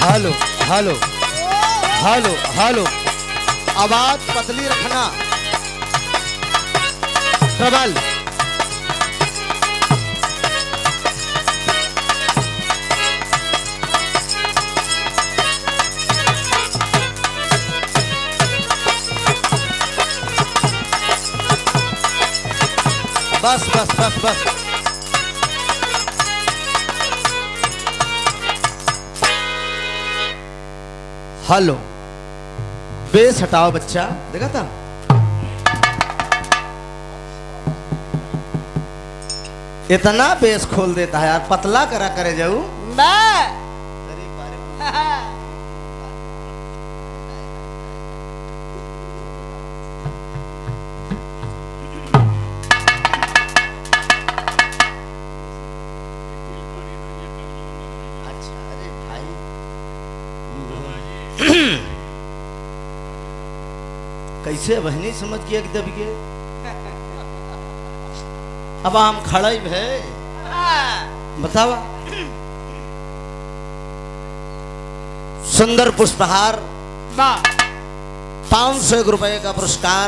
Hello hello hello hello. आवाज पतली रखना। प्रबल बस बस बस बस। हेलो। बेस हटाओ बच्चा, देखा था। इतना बेस खोल देता है यार, पतला करा करे जाऊ। कैसे बहनी समझ के एक दब के अब हम खड़े है बतावा। सुंदर पुष्पहार 500 रुपए का पुरस्कार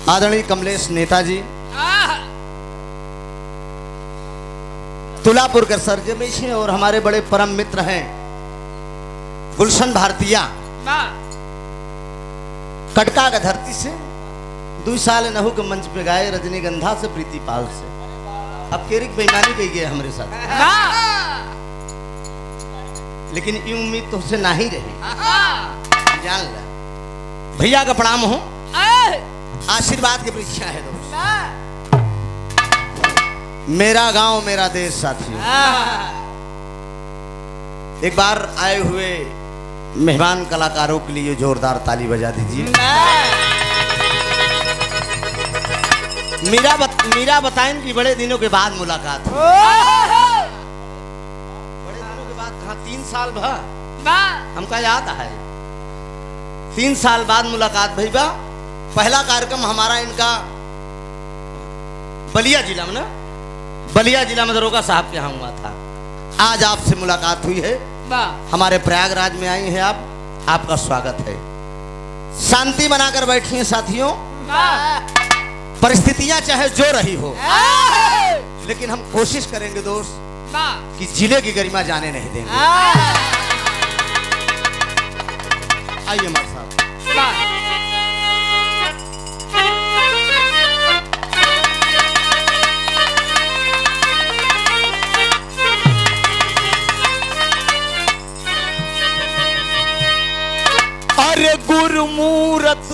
आदरणीय कमलेश नेताजी तुलापुर के सरजमेश हैं और हमारे बड़े परम मित्र हैं गुलशन भारतीया कटका का धरती से 2 साल नहु के मंच पे गाए रजनीगंधा से प्रीति पाल से। अब केरिक बेईमानी कही गए हमारे साथ, लेकिन ये उम्मीद तुमसे ना ही रही, जान ले। भैया का प्रणाम हो, आशीर्वाद की परीक्षा है दोस्त। मेरा गांव मेरा देश साथियों, एक बार आए हुए मेहमान कलाकारों के लिए जोरदार ताली बजा दीजिए। मीरा बताएं कि बड़े दिनों के बाद मुलाकात हुई। बड़े दिनों के बाद कहाँ 3 साल हमका याद है 3 साल बाद मुलाकात भई बा। पहला कार्यक्रम हमारा इनका बलिया जिला में ना, बलिया जिला में दरोगा साहब के यहाँ हुआ था। आज आपसे मुलाकात हुई है, हमारे प्रयागराज में आई हैं आप, आपका स्वागत है। शांति बनाकर बैठिए साथियों, परिस्थितियां चाहे जो रही हो, लेकिन हम कोशिश करेंगे दोस्त कि जिले की गरिमा जाने नहीं देंगे। आइए हमारे साथ। अरे गुरुमूरत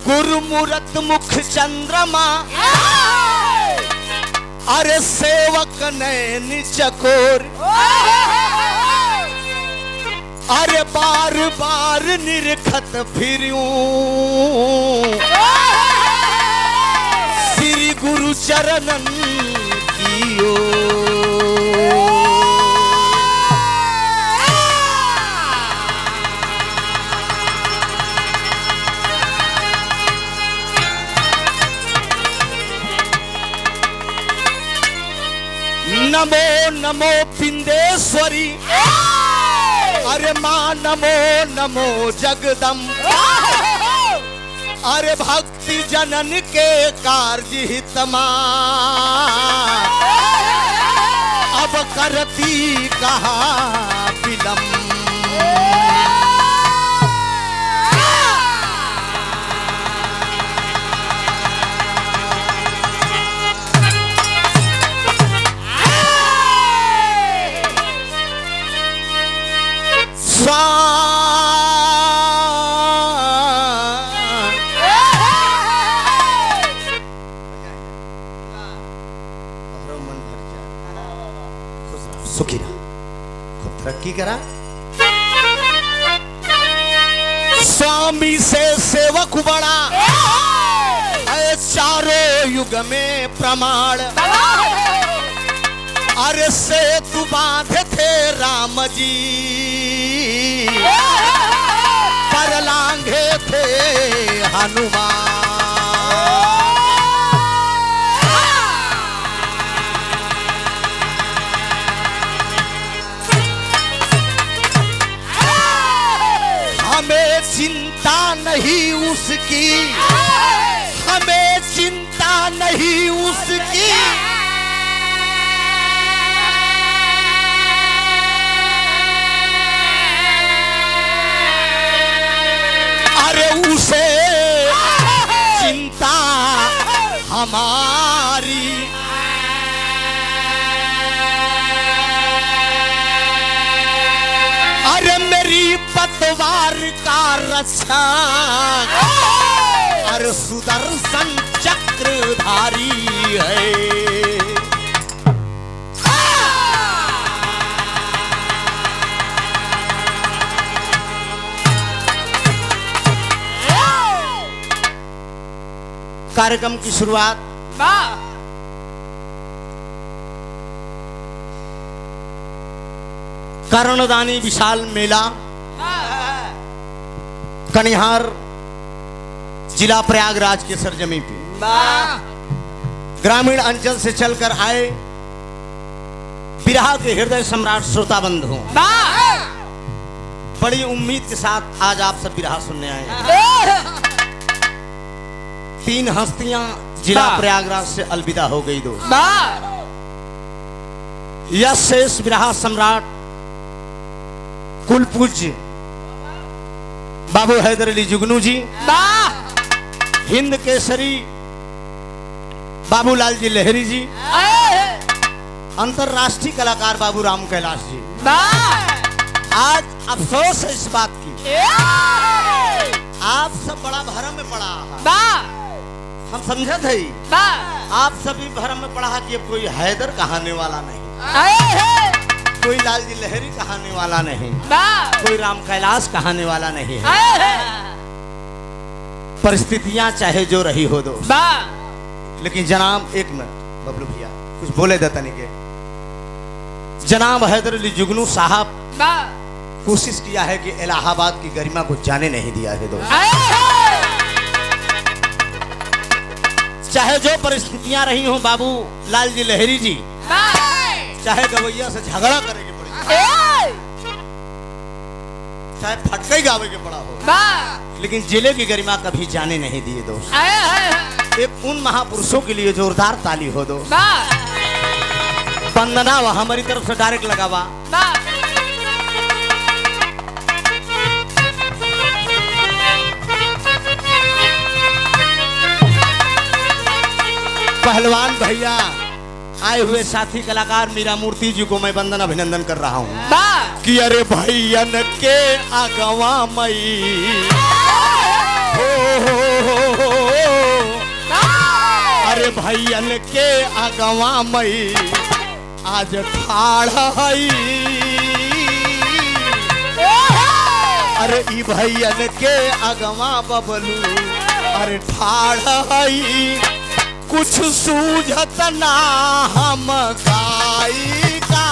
गुरुमूरत मुख चंद्रमा, अरे सेवक नैन चकोर, अरे बार बार निरखत फिरूं श्री गुरु चरणन की ओर। नमो नमो पिंडेश्वरी, अरे माँ नमो नमो जगदम्ब, अरे भक्ति जनन के कार्य हितमा, अब करती कहाँ विलम्ब। सुखी रहा, खूब तरक्की करा। स्वामी से सेवक बड़ा है चारों युग में प्रमाण, अरे सेतु बांधे थे राम जी, पर लांघे थे हनुमान। हमें चिंता नहीं उसकी, अरे उसे चिंता हमारी। अरे मेरी पतवार का रक्षक अरे सुदर्शन चक्रधारी है। कार्यक्रम की शुरुआत कर्णदानी विशाल मेला कनिहार जिला प्रयागराज के सरजमी पे ग्रामीण अंचल से चलकर आए बिरहा के हृदय सम्राट श्रोता बंधु, बड़ी उम्मीद के साथ आज आप सब बिरहा सुनने आए। 3 हस्तियां जिला प्रयागराज से अलविदा हो गई दोस्त। यह शेष बिरहा सम्राट कुल पूज्य बाबू हैदर अली जुगनू जी, हिंद केसरी बाबूलाल जी लहरी जी, अंतरराष्ट्रीय कलाकार बाबू राम कैलाश जी। आज अफसोस है इस बात की, आप सब बड़ा भरम में पड़ा है। हम समझे थे आप सभी भरम में पड़ा कि अब कोई हैदर कहाने वाला नहीं, कोई लाल जी लहरी कहाने वाला नहीं, कोई राम कैलाश कहाने वाला नहीं है। परिस्थितियां चाहे जो रही हो दो, लेकिन जनाब एक मिनट बबलू भैया कुछ बोले दतनी के। जनाब हैदर अली जुगनू साहब कोशिश किया है कि इलाहाबाद की गरिमा को जाने नहीं दिया है दोस्त। चाहे जो परिस्थितियां रही हो बाबू लाल जी लहरी जी, चाहे गवैया से झगड़ा करे के पड़े, चाहे फटके गावे के पड़ा हो, लेकिन जिले की गरिमा कभी जाने नहीं दिए दोस्त। एक उन महापुरुषों के लिए जोरदार ताली हो दो। वंदना वह हमारी तरफ से डायरेक्ट लगावा। पहलवान भैया आए हुए साथी कलाकार मीरा मूर्ति जी को मैं वंदन अभिनंदन कर रहा हूँ कि अरे भैयन के अगवा मई अरे भैयन के अगवा मई आज ठाड़ हई। अरे ई भैयन के अगवा बबलू अरे ठाड़ हई। कुछ सूझत ना हम गाई का,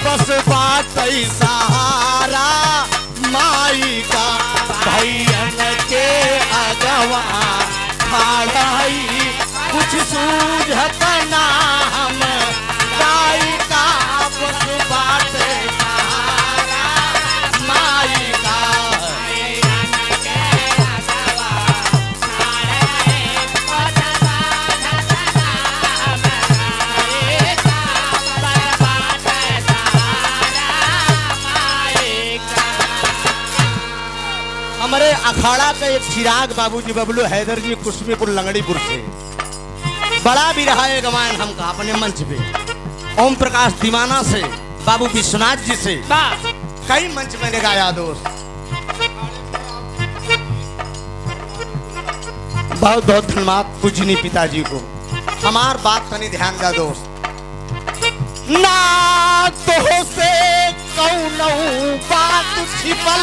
बस बात सहारा माई का। भैयन के अगवा ठाड़ाई, कुछ सूझत ना हम गाई का, बस बात सहारा माई का। हमारे अखाड़ा का एक चिराग बाबूजी बबलू हैदर जी कुशमीपुर लंगड़ीपुर से बड़ा भी रहा है गवान हमका अपने मंच पे। ओम प्रकाश दीवाना से बाबू विश्वनाथ जी से कई मंच मैंने गाया दोस्त। बहुत बहुत धन्यवाद पूजनी पिताजी को। हमार बात तनी ध्यान दा दोस्त। ना तो से कौनो बात छिपल,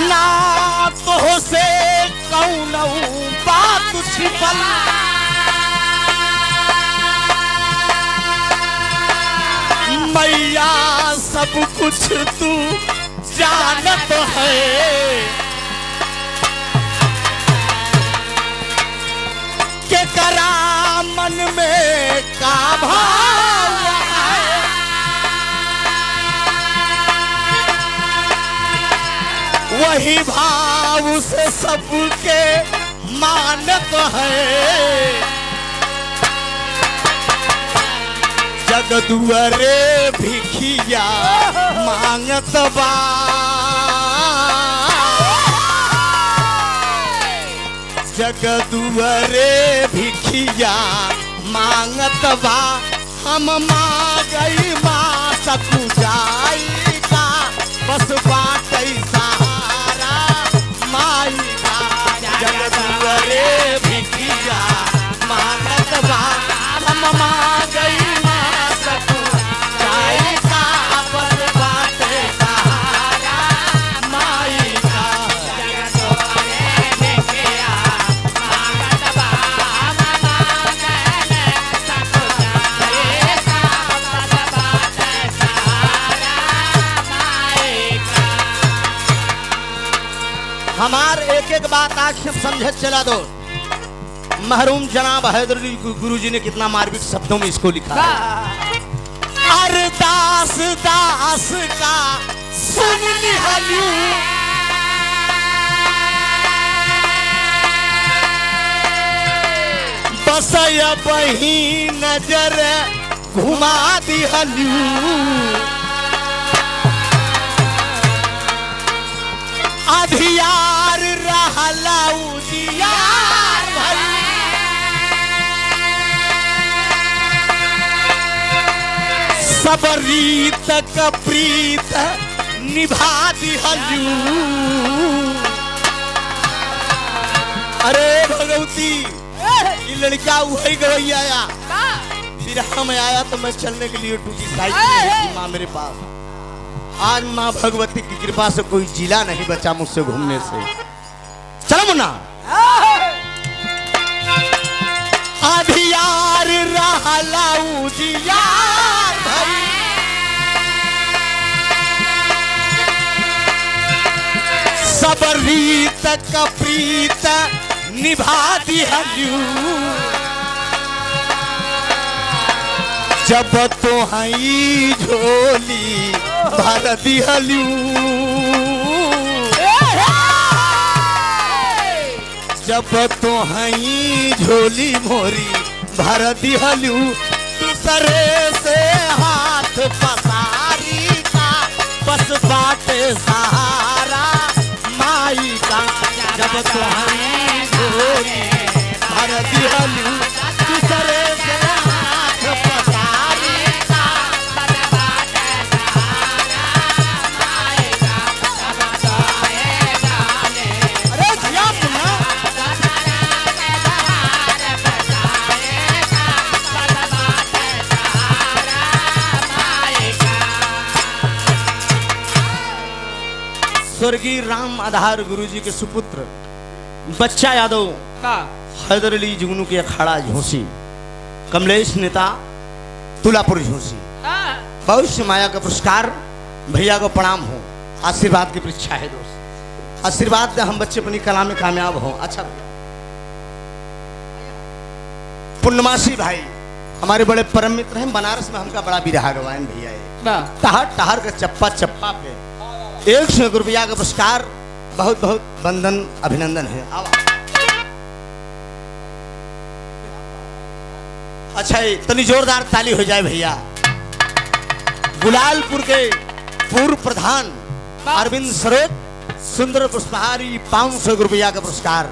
ना तो से कौनो बात छिपल। मैया सब कुछ तू जानत है, के करा मन में का भाव है। सबके मानत है, जग दुआरे भिखिया मांगत बा, जग दुआरे भिखिया मांगत बा, हम मांगई माँ सकू जाई का, बस बाटै सहारा माई का, जग दुआरे भिखिया मांगत बा, हम मांगई माँ सकू जाई का, बस बाटै सहारा माई का, जग दुआरे भिखिया मांगत बा, हम मांगई सकू जाई का, बस बाटै सहारा माई का। हमार एक एक बात आखिर समझे चला दो। महरूम जनाब हैदरी गुरुजी ने कितना मार्मिक शब्दों में इसको लिखा है। अरदास दास का सुन लिहालू, बस बही नजर घुमा दिहलू, अधियार रहला उजियार भई, सब रीत क प्रीत निभा दिहलू। अरे भगवती, ये लड़का वही गवैया आया, बिरहा में आया तो मैं चलने के लिए टूटी साइकिल माँ मेरे पास। आज माँ भगवती की कृपा से कोई जिला नहीं बचा मुझसे घूमने से। चलो मुन्ना। अधियार रहला उजियार भई, सब रीत क प्रीत निभा दिहलू, जब तो हई झोली भर दिहलू, जब तो हई झोली मोरी भर दिहलू, दूसरे से हाथ पसारी का, बस बाटे सहारा माई का, जब तो हई झोली भर दिहलू, दूसरे से हाथ पसारी का, बस बाटे सहारा माई का, जब तो हई जाने। अरे जिया सुना। स्वर्गीय राम आधार गुरुजी के सुपुत्र बच्चा यादव हैदर अली जुगनू के अखाड़ा झोंसी, कमलेश नेता तुलापुर झोंसी, भविष्य माया का पुरस्कार, भैया को प्रणाम हो, आशीर्वाद की परीक्षा है दोस्त, आशीर्वाद दे हम बच्चे अपनी कला में कामयाब हो। अच्छा भैया पूर्णमासी भाई हमारे बड़े परम मित्र हैं, बनारस में हमका बड़ा बिरहा गवायन भैया है, टहर टहर का चप्पा चप्पा पे 100 रुपया का पुरस्कार, बहुत बहुत वंदन अभिनंदन है। अच्छा तनी जोरदार ताली हो जाए भैया। गुलालपुर के पूर्व प्रधान अरविंद सरोज सुंदर पुष्पहारी 500 रुपया का पुरस्कार,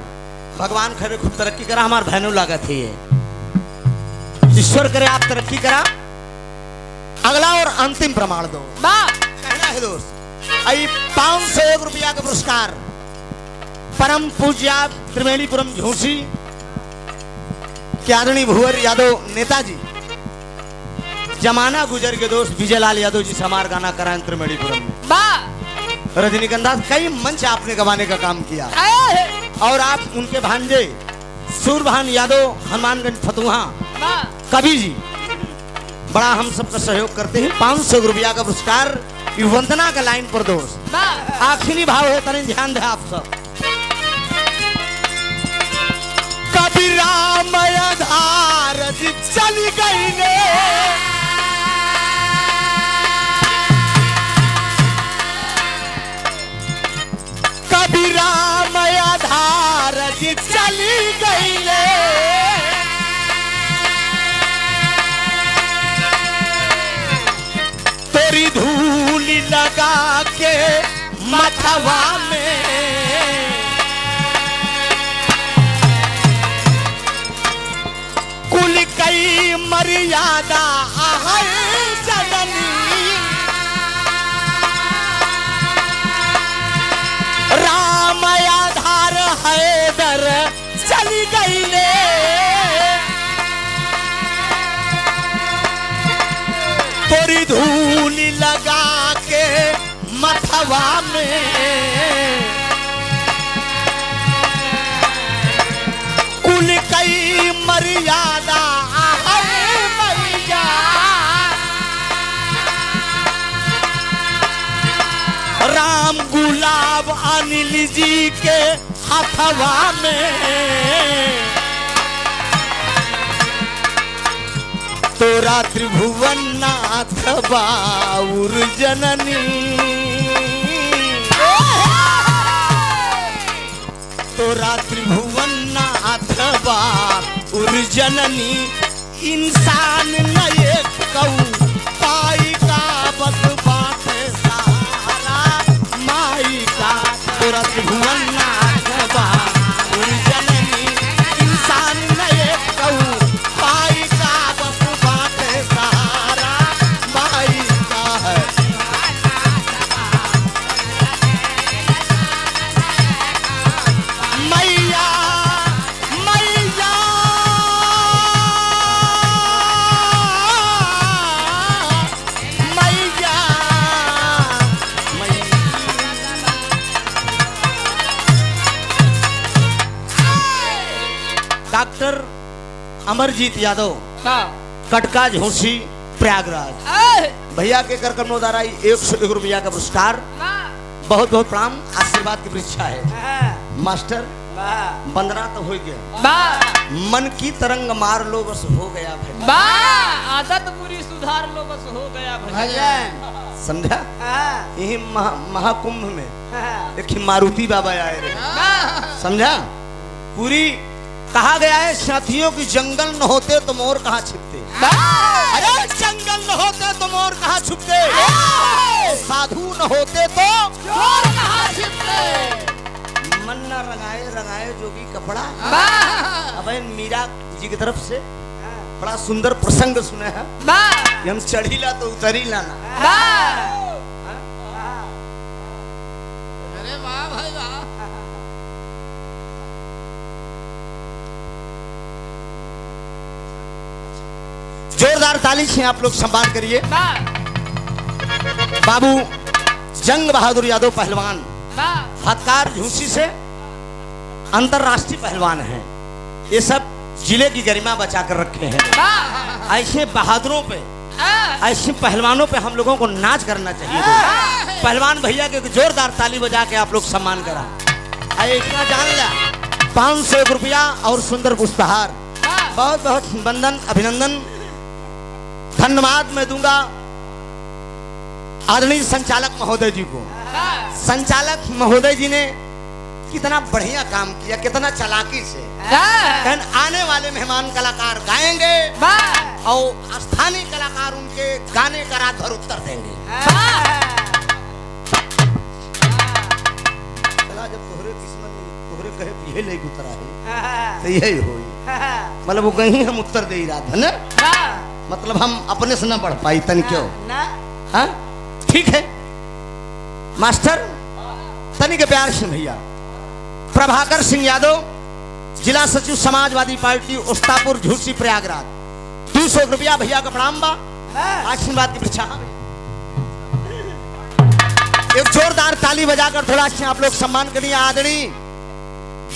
भगवान खरे खूब तरक्की करा, हमारे बहनों लागत है, ईश्वर करे आप तरक्की करा। अगला और अंतिम प्रमाण दो, कहना है दोस्त, 501 रुपया का पुरस्कार परम पूज्य त्रिवेणीपुरम झोंसी के आदरणीय भुवर यादव नेताजी, जमाना गुजर के दोस्त विजयलाल यादव जी से हमारा गाना कराएं त्रिवेणीपुरम में। रजनीगंधा कई मंच आपने गवाने का काम किया, और आप उनके भांजे सूरभान यादव हनुमानगंज फतुहा कवि जी बड़ा हम सबका सहयोग करते हैं। 500 रुपया का पुरस्कार वंदना का लाइन पर दोस्त, आखिरी भाव है, तनी ध्यान दे आप सब। कभी राम आधार चल गई ने, कभी राम आधार कि चली गई ले तेरी धूल लगा के मथवा में कुल कई मर्यादा है जननी राम आधार हैदर चली गई ले तोरी धूल लगा के मथवा में कुल कई मर्यादा है मैया राम गुलाब अनिल जी के हथवा में तोरा त्रिभुवन नाथ बाउर जननी तोरा त्रिभुवन नाथ बाउर जननी इंसान न एक कहूँ पाई का बस बात सारा माई का तोरा त्रिभुवन नाथ बाउर जननी इंसान न एक कहूँ पाई का बस बात सारा माई का है मैया मैया मैया डॉक्टर अमरजीत यादव कटका झूसी प्रयागराज भैया के कर कमनोदारा 101 रुपया का पुरस्कार बहुत बहुत प्रणाम आशीर्वाद की परीक्षा है मास्टर बंदना तो हो गया मन की तरंग मार लो बस हो गया भाई आदत पूरी सुधार लो बस हो गया भजन समझा यही महाकुंभ में एक मारुति बाबा आए रहे समझा पूरी कहा गया है साथियों की जंगल न होते तो मोर कहाँ छिपते अरे जंगल न होते तो मोर कहाँ छुपते साधु न होते तो मोर कहाँ छिपते मन न रंगाए रंगाए जोगी कपड़ा अब मीरा जी की तरफ से बड़ा सुंदर प्रसंग सुने हैं कि हम चढ़ीला तो उतरी लाना अरे वाह भाई वाह जोरदार ताली से आप लोग सम्मान करिए बाबू जंग बहादुर यादव पहलवान हथकार झूसी से अंतरराष्ट्रीय पहलवान हैं ये सब जिले की गरिमा बचा कर रखे हैं ऐसे बहादुरों पे ऐसे पहलवानों पे हम लोगों को नाच करना चाहिए पहलवान भैया के जोरदार ताली बजा के आप लोग सम्मान करा इतना जान लिया 501 रुपया और सुंदर पुष्पहार बहुत बहुत वंदन अभिनंदन धन्यवाद मैं दूंगा आदरणीय संचालक महोदय जी को संचालक महोदय जी ने कितना बढ़िया काम किया कितना चालाकी से आने वाले मेहमान कलाकार गाएंगे और स्थानीय कलाकार उनके गाने का रात भर उत्तर देंगे जब तोहरे किस्मत में तोहरे कहे ये नहीं उतरा है तो यही हो मतलब वो कहीं हम उत्तर दे ही रहा था ना मतलब हम अपने से न बढ़ पाई तन क्यों हाँ ठीक है मास्टर तनिक प्यार से भैया प्रभाकर सिंह यादव जिला सचिव समाजवादी पार्टी उस्तापुर झूसी प्रयागराज 200 रुपया भैया का प्रणाम बा आशीर्वाद की परीक्षा एक जोरदार ताली बजाकर थोड़ा से आप लोग सम्मान करिए आदरणीय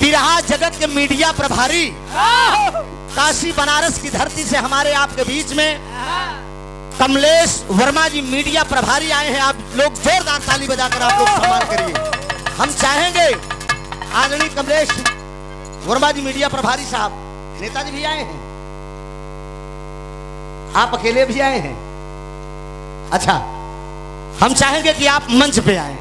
बिरहा जगत के मीडिया प्रभारी काशी बनारस की धरती से हमारे आपके बीच में कमलेश वर्मा जी मीडिया प्रभारी आए हैं आप लोग जोरदार ताली बजाकर आप लोग सम्मान करिए हम चाहेंगे आदरणीय कमलेश वर्मा जी मीडिया प्रभारी साहब नेताजी भी आए हैं आप अकेले भी आए हैं अच्छा हम चाहेंगे कि आप मंच पे आए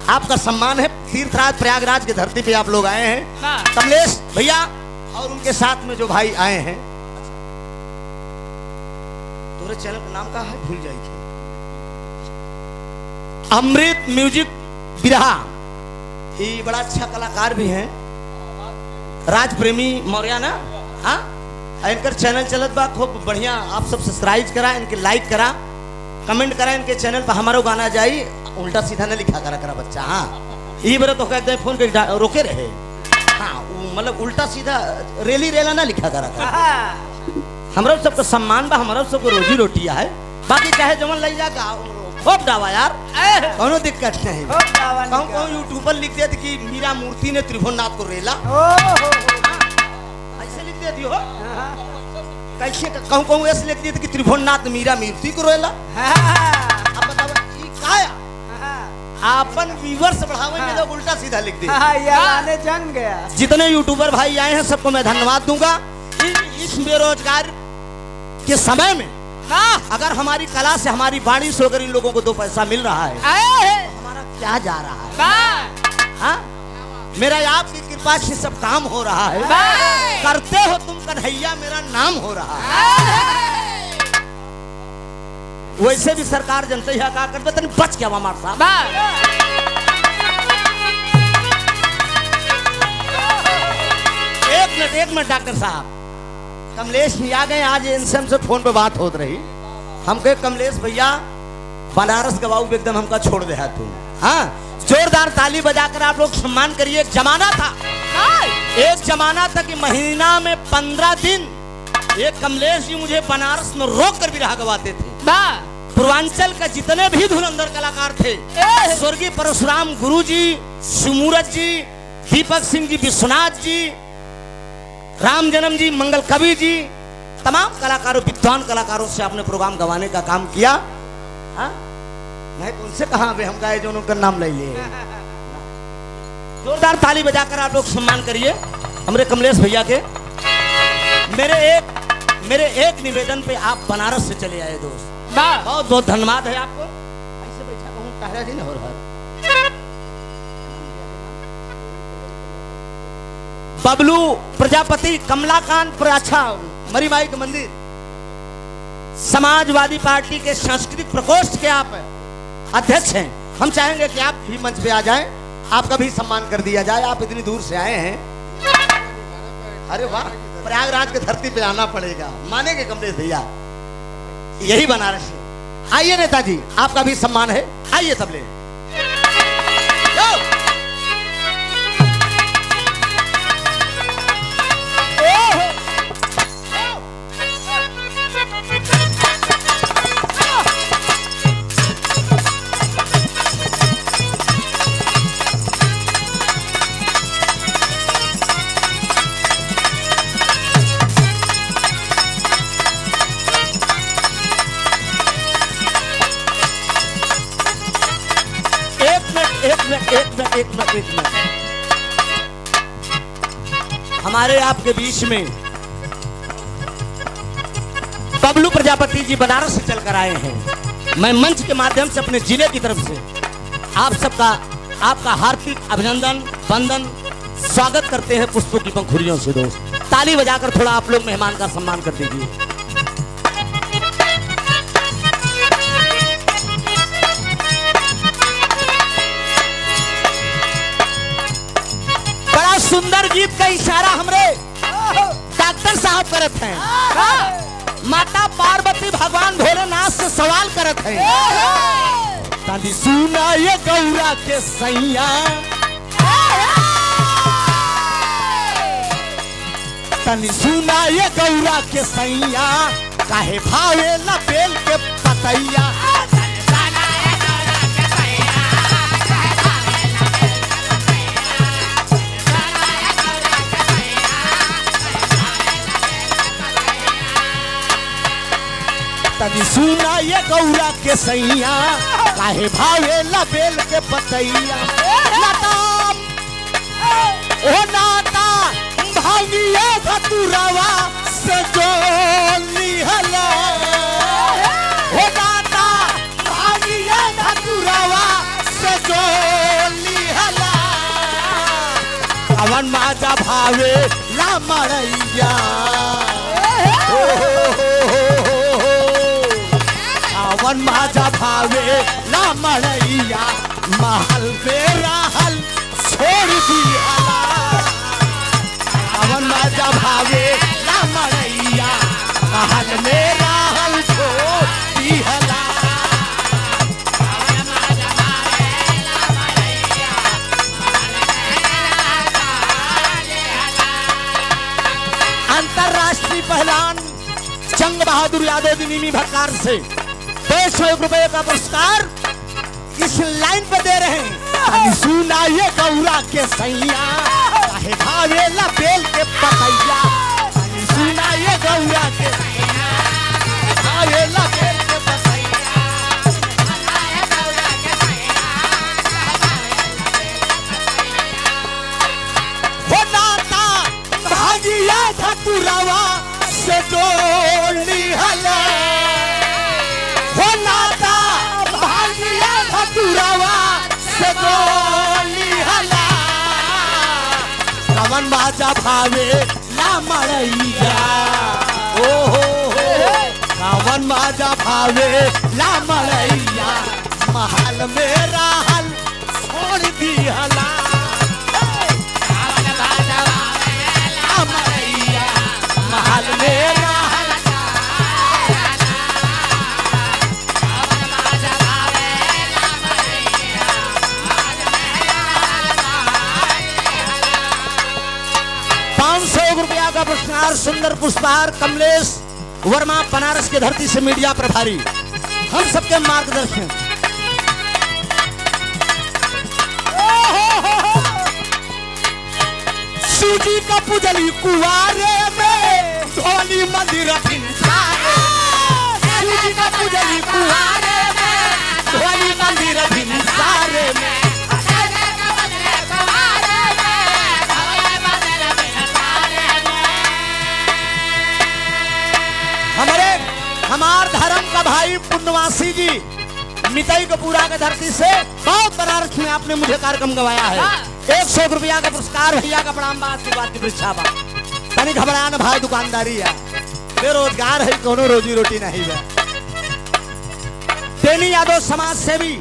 आपका सम्मान है। तीर्थराज प्रयागराज की धरती पे आप लोग आए हैं। कमलेश भैया और उनके साथ में जो भाई आए हैं, तुम्हारे चैनल का नाम क्या है? भूल जाएगी। अमृत म्यूजिक बिरहा, ये बड़ा अच्छा कलाकार भी हैं। राज प्रेमी मौर्य ना, हाँ, इनका चैनल चलत बा खूब बढ़िया। आप सब सब्सक्राइब करा, इनके लाइक करा, कमेंट करा इनके चैनल पर। हमारो गाना जाई उल्टा सीधा न लिखा करा बच्चा। हाँ, ये बार तो कहते हैं फोन के रोके रहे। हाँ, मतलब उल्टा सीधा रेली रेला ना लिखा करा। हमारा सबका सम्मान बा, हमारा सबको रोजी रोटी है। बाकी चाहे जमन लग जा खूब डावा यार, कोनो दिक्कत नहीं। कौन यूट्यूबर लिख देते कि मीरा मूर्ति ने त्रिभुवननाथ को रेला, ऐसे लिख देती हो। कैसे कहूँ ऐसे लिख देते कि त्रिभुवननाथ मीरा मूर्ति को रेला। अब बताओ ये काया आपन व्यूअर्स बढ़ावे में लोग उल्टा सीधा लिख दे। आने जंग गया। जितने यूट्यूबर भाई आए हैं सबको मैं धन्यवाद दूंगा। इस बेरोजगार के समय में अगर हमारी कला से, हमारी वाणी से अगर इन लोगों को 2 पैसा मिल रहा है तो हमारा क्या जा रहा है? हाँ? मेरा आपकी कृपा से सब काम हो रहा है। करते हो तुम कन्हैया, मेरा नाम हो रहा है। वैसे भी सरकार जनता ही का करते तन बच गया हमारे साहब। एक मिनट डॉक्टर साहब, कमलेश ही आ गए। आज इनसे हमसे फोन पे बात होत रही। हम कहे कमलेश भैया बनारस गवाऊ एकदम हमका छोड़ दे है तुम। हाँ, जोरदार ताली बजाकर आप लोग सम्मान करिए। एक जमाना था कि महीना में 15 दिन एक कमलेश जी मुझे बनारस में रोक कर बिरहा गवाते थे। पूर्वांचल का जितने भी धुरंधर कलाकार थे, स्वर्गीय परशुराम गुरु जी, सुमूरत जी, दीपक सिंह जी, विश्वनाथ जी, राम जन्म जी, मंगल कवि जी, तमाम कलाकारों, विद्वान कलाकारों से आपने प्रोग्राम गवाने का काम किया। हाँ? मैं तो उनसे कहा हम गाए जो उनका नाम ले लिए। जोरदार ताली बजाकर आप लोग सम्मान करिए हमारे कमलेश भैया के। मेरे एक निवेदन पे आप बनारस से चले आए दोस्त, बहुत बहुत धन्यवाद है आपको। ऐसे बैठा कहूँ टहरा जी ना हो रहा। बबलू प्रजापति, कमलाकांत प्राचा, मरी माई के मंदिर, समाजवादी पार्टी के सांस्कृतिक प्रकोष्ठ के आप अध्यक्ष हैं। हम चाहेंगे कि आप भी मंच पे आ जाएं, आपका भी सम्मान कर दिया जाए। आप इतनी दूर से आए हैं। अरे वाह, प्रयागराज की धरती पे आना पड़ेगा, मानेंगे कमलेश भैया, यही बनारस है। आइए नेताजी, आपका भी सम्मान है। आइए सबले। एक मिनट हमारे आपके बीच में बबलू प्रजापति जी बनारस से चलकर आए हैं। मैं मंच के माध्यम से अपने जिले की तरफ से आप सबका, आपका हार्दिक अभिनंदन, वंदन, स्वागत करते हैं पुष्पों की पंखुड़ियों से। दोस्त ताली बजाकर थोड़ा आप लोग मेहमान का सम्मान कर दीजिए। सुंदर गीत का इशारा हमरे डॉक्टर साहब करत हैं। माता पार्वती भगवान भोलेनाथ से सवाल करत हैं। तनी सुना ये गौरा के सैया, तनी सुना ये गौरा के सैया, काहे भावे ला बेल के पतैया। तनी सुना ये गौरा के सैया, काहे भावे ला बेल के पतैया। ओ नाता भांगिया धतुरवा से जो निहला, ओ नाता भांगिया धतुरवा से जो माजा भावे ला मड़ैया सावन माजा भावे ला मड़ैया महल पे रहल छोड़ दिया सावन माजा भावे ला मड़ैया महल में रहल छोड़ दिया अंतरराष्ट्रीय पहलवान जंग बहादुर यादव जी नीमी भक्कार से 200 रुपए का पुरस्कार इस लाइन पे दे रहे हैं। सुना ये गौरा के सैया भावेला बेल के पतैया सुना ये गौरा के भावेला बेल के पतैया हो नाता भागिया धतुरवा से जोड़ी हले हो नाता भागिया धतुरवा से जोड़ी हला सावन माजा भावे ला मड़ैया ओ हो सावन माजा भावे ला मड़ैया महल में रहल छोड़ दिहला महल में रहल 500 रुपया का पुरस्कार सुंदर पुष्पहार कमलेश वर्मा बनारस की धरती से मीडिया प्रभारी हम सबके मार्गदर्शन सूजी का पुजली कुआरे में धोनी मंदिर सूजी का पुजली कुआरे में धोनी मंदिर सारे में हमार धर्म का भाई पुण्यवासी जी मितई कपूरा के धरती से बहुत बनारस में आपने मुझे कार्यक्रम गवाया है 100 रुपया का पुरस्कार भैया का प्रणाम बात की परीक्षा बा तनी घबरा न भाई दुकानदारी है बेरोजगार है कोनो रोजी रोटी नहीं है तेनी यादव समाज सेवी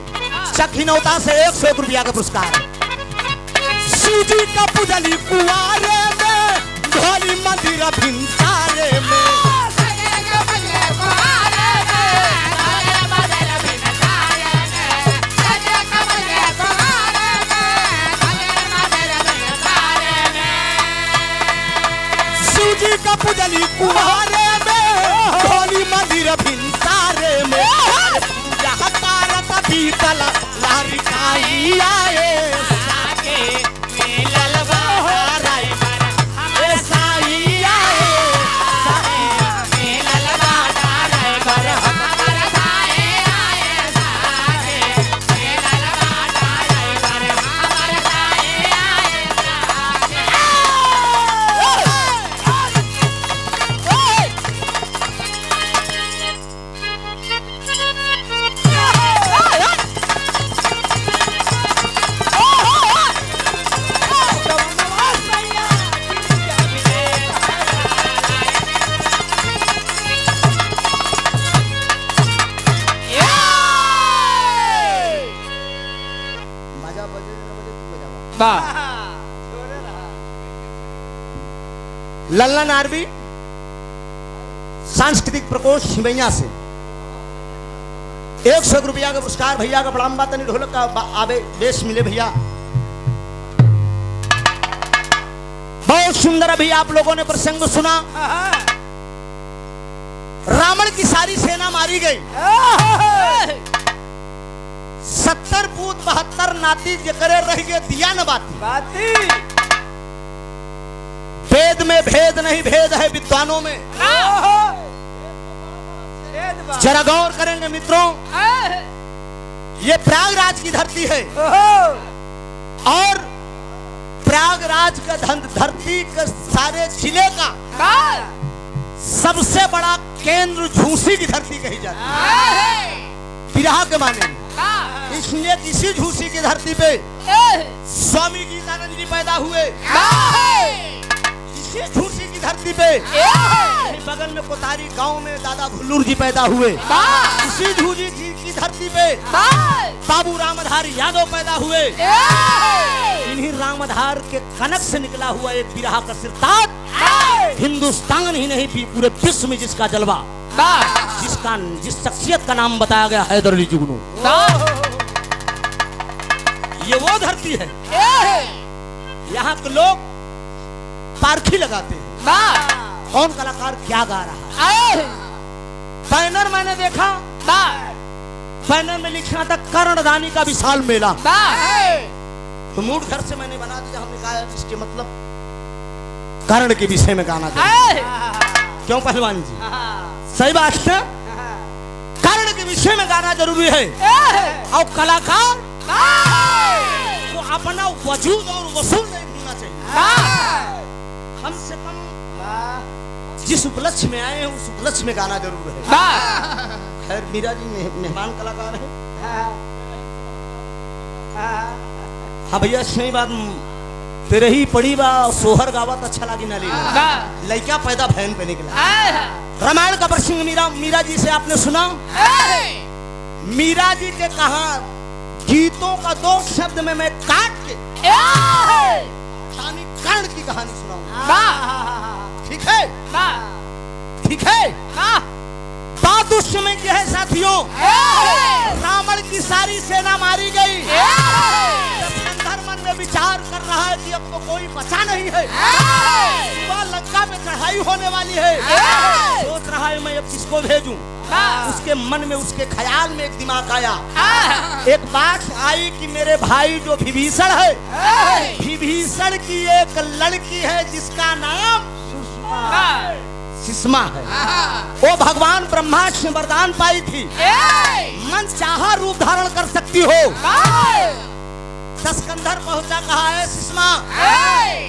चखिनौता से 100 रुपया का पुरस्कार सूजी का पुजली कुआरे में ढोली मंदिर भिनसारे में सूजी का पुजली कुआरे में ढोली मंदिर भिनसारे में पूजा तारत बीतल लारिकाई आए साके मिलल बाराई बर साई आए साके मिलल बाराई बर हमर साई आए साके मिलल बाराई बर हमर साई आए लल्लन आरबी सांस्कृतिक प्रकोष्ठ शिवैया से 100 रुपया का पुरस्कार भैया का प्रणाम बात नहीं ढोलक का आवे बेश मिले भैया बहुत सुंदर अभी आप लोगों ने प्रसंग सुना रावण की सारी सेना मारी गई 70 पूत 72 नाती जकरे रह गए दिया न बाती वेद में भेद नहीं भेद है विद्वानों में जरा गौर करेंगे मित्रों ये प्रयागराज की धरती है और प्रयागराज का धरती के सारे जिले का सबसे बड़ा केंद्र झूसी की धरती कही जाती है विरह के माने में। इसलिए किसी झूसी की धरती पे स्वामी गीतानंद जी पैदा हुए, इसी झूसी की धरती पे बगल में कोतारी गांव में दादा भुल्लूर जी पैदा हुए, इसी झूसी की धरती पे बाबू रामधार यादव पैदा हुए। इन्हीं रामधार के कनक से निकला हुआ एक बिरहा का सिरताज हिंदुस्तान ही नहीं पूरे विश्व में जिसका जलवा, जिस शख्सियत का नाम बताया गया हैदर अली जुगनू। ये वो धरती है, यहाँ के लोग पारखी लगाते हैं कौन कलाकार क्या गा रहा है। बैनर मैंने देखा, बैनर में लिखा था कर्णदानी का विशाल मेला। तो मूड घर से मैंने बना दिया, हमने कहा इसके मतलब कर्ण के विषय में गाना चाहिए। क्यों पहलवान जी, सही बात है, कर्ण के विषय में गाना जरूरी है। और कलाकार वो अपना वजूद और वसूल नहीं भूलना चाहिए। कम से कम जिस उपलक्ष्य में आए हैं उस उपलक्ष्य में गाना जरूर है। खैर मीरा जी मेहमान कलाकार है। हाँ भैया सही बात, तेरे ही पड़ी बा सोहर गावत अच्छा लगी ना लड़का पैदा फैन पे निकला। रामायण का प्रसंग मीरा जी से आपने सुना। मीरा जी के कहा गीतों का 2 शब्द में मैं काट के कर्ण की कहानी सुनाऊंगा। ठीक है, ठीक है। बात उस समय की है साथियों, रावण की सारी सेना मारी गई। स्कंदर मन में विचार कर रहा है कि अब तो कोई बचा नहीं है, सुबह लंका में चढ़ाई होने वाली है। सोच रहा है मैं अब किसको भेजूं। उसके मन में, उसके ख्याल में एक दिमाग आया, एक बात आई कि मेरे भाई जो विभीषण है, विभीषण की एक लड़की है जिसका नाम सुषमा है। वो भगवान ब्रह्मा से वरदान पाई थी, मन चाहा रूप धारण कर सकती हो। स्कंदर पहुंचा, कहा है सुषमा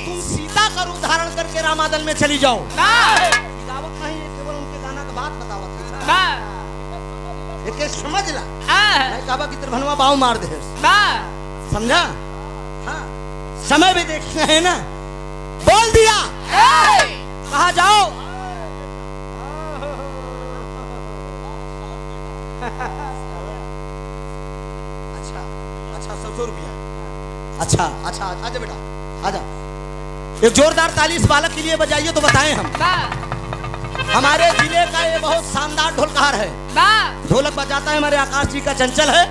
तुम सीता का रूप धारण करके रामादल में चली जाओ। गिरावट नहीं है, केवल उनके गाना का बात बतावत है। एक समझ ला, कहा कि त्रिभुवनवा बाव मार दे, समझा। हाँ, समय भी देखना है ना। बोल दिया, कहा जाओ। अच्छा 100 रुपया। अच्छा, आजा बेटा, आजा। एक जोरदार ताली इस बालक के लिए बजाइए तो बताएं हम। हमारे जिले का ये बहुत शानदार ढोलकार है, ढोलक बजाता है हमारे आकाश जी का चंचल है।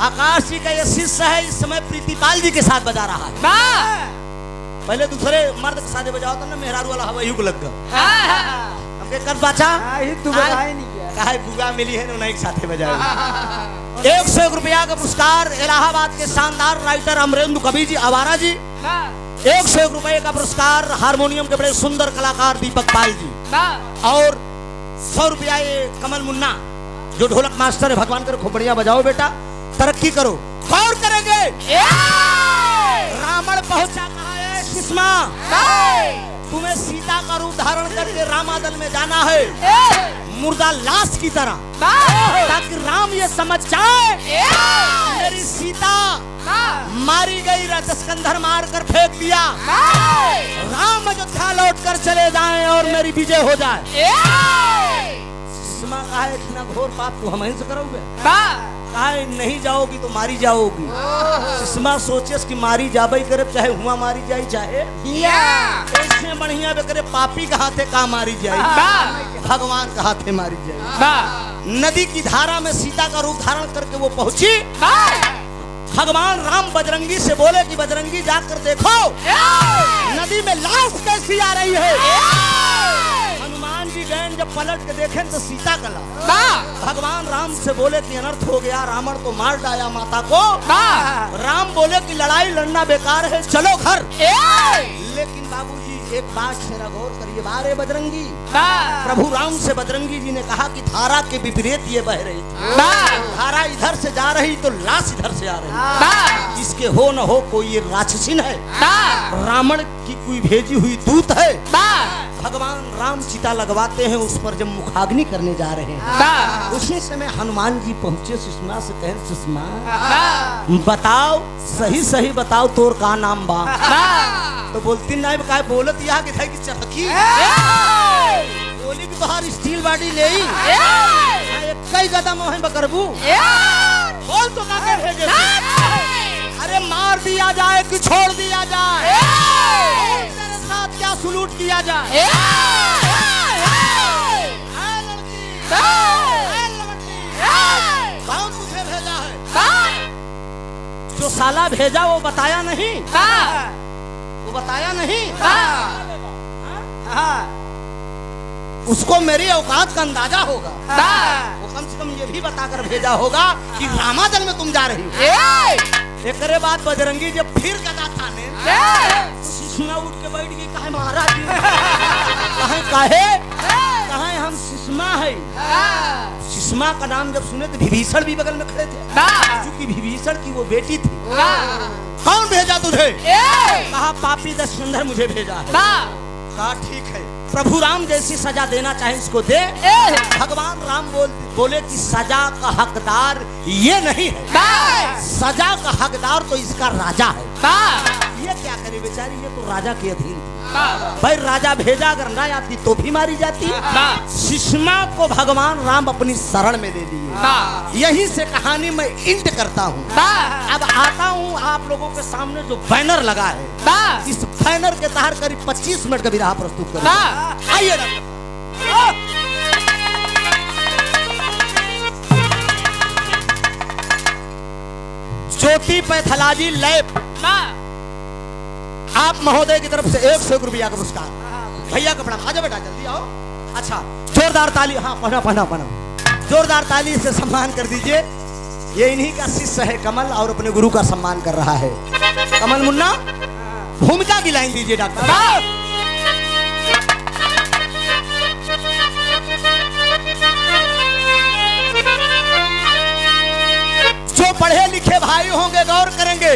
आकाश जी का ये शिष्य है, इस समय प्रीतिपाल जी के साथ बजा रहा है। पहले दूसरे मर्द के साथ बजाओ तो ना मेहरारू वाला हवा युग लग गया। हमके कर बाचा कहा गुगा मिली है ना, उन्हीं के साथ बजाओ। 101 रुपया का पुरस्कार इलाहाबाद के शानदार राइटर अमरेंद्र कवि जी आवारा जी। 101 रुपए का पुरस्कार हारमोनियम के बड़े सुंदर कलाकार दीपक पाल जी। और 100 रुपया ये कमल मुन्ना जो ढोलक मास्टर है। भगवान करे खूब बढ़िया बजाओ बेटा, तरक्की करो। गौर करेंगे, रावण पहुंचा, कहा है सुषमा तुम्हें सीता का रूप धारण करके रामादल में जाना है, मुर्दा लाश की तरह, ताकि राम ये समझ जाए मेरी सीता मारी गई। स्कंदर मार कर फेंक दिया, राम अयोध्या लौट कर चले जाएं और मेरी विजय हो जाए। सुषमा कहा है इतना घोर पाप तू हम से करोगे? कहा नहीं जाओगी तो मारी जाओगी। सुषमा सोचे कि मारी जाबे करे, चाहे हुआ मारी जाए चाहे ऐसे बढ़िया करे पापी का हाथे का मारी जाए, भगवान का हाथे मारी जाए। नदी की धारा में सीता का रूप धारण करके वो पहुंची। भगवान राम बजरंगी से बोले कि बजरंगी जाकर देखो नदी में लाश कैसी आ रही है। हनुमान जी गए, जब पलट के देखे तो सीता का लाश। भगवान राम से बोले कि अनर्थ हो गया, रावण तो मार डाया माता को। राम बोले कि लड़ाई लड़ना बेकार है, चलो घर। लेकिन बाबूजी एक बात जरा गौर करिए, बारे बजरंगी, प्रभु राम से बजरंगी जी ने कहा कि धारा के विपरीत ये बह रही थी, धारा इधर से जा रही तो लाश इधर से आ रही, इसके हो न हो कोई ये राक्षसीन है, रावण की कोई भेजी हुई दूत है। भगवान राम चिता लगवाते हैं, उस पर जब मुखाग्नि करने जा रहे हैं, उसी समय हनुमान जी पहुंचे सुषमा से, कहे सुषमा बताओ, सही सही बताओ तोर का नाम बा। तो बोलती नहीं का बोलत यहाँ की था कि चटकी बोली कि बाहर स्टील बाडी ले कई कदम है बकरबू बोल तो का भेजे, अरे मार दिया जाए कि छोड़ दिया जाए, तेरे साथ क्या सलूट किया जाए। कौन तुझे भेजा है? जो साला भेजा वो बताया नहीं, वो बताया नहीं, उसको मेरी औकात का अंदाजा होगा, वो कम से कम ये भी बताकर भेजा होगा कि रामाजल में तुम जा रही हो। एक बाद बजरंगी जब फिर गदा थाने सुषमा उठ के बैठ गई, कहे महाराज जी कहे हम सुषमा है। सुषमा का नाम जब सुने तो विभीषण भी बगल में खड़े थे, क्योंकि विभीषण की वो बेटी थी। कौन भेजा तुझे? कहा पापी दशरथ मुझे भेजा है। कहा ठीक है, प्रभु राम जैसी सजा देना चाहे इसको दे। भगवान राम बोले कि सजा का हकदार ये नहीं है, सजा का हकदार तो इसका राजा है। ये क्या करे बेचारी, ये तो राजा के अधीन थी। भाई राजा भेजा, अगर ना आती तो भी मारी जाती। सुषमा को भगवान राम अपनी शरण में ले लिए। यहीं से कहानी मैं इंड करता हूँ। अब आता हूँ आप लोगों के सामने जो बैनर लगा है, इस बैनर के तहत करीब 25 मिनट का विरह प्रस्तुत कर। आइए ज्योति पैथोलॉजी लैब, आप महोदय की तरफ से 100 रुपया का पुरस्कार। भैया का प्रणाम, आजा बेटा जल्दी आओ। अच्छा जोरदार ताली, हाँ पढ़ना जोरदार ताली से सम्मान कर दीजिए। ये इन्हीं का शिष्य है कमल, और अपने गुरु का सम्मान कर रहा है। कमल मुन्ना भूमिका की लाइन दीजिए डॉक्टर। जो पढ़े लिखे भाई होंगे गौर करेंगे,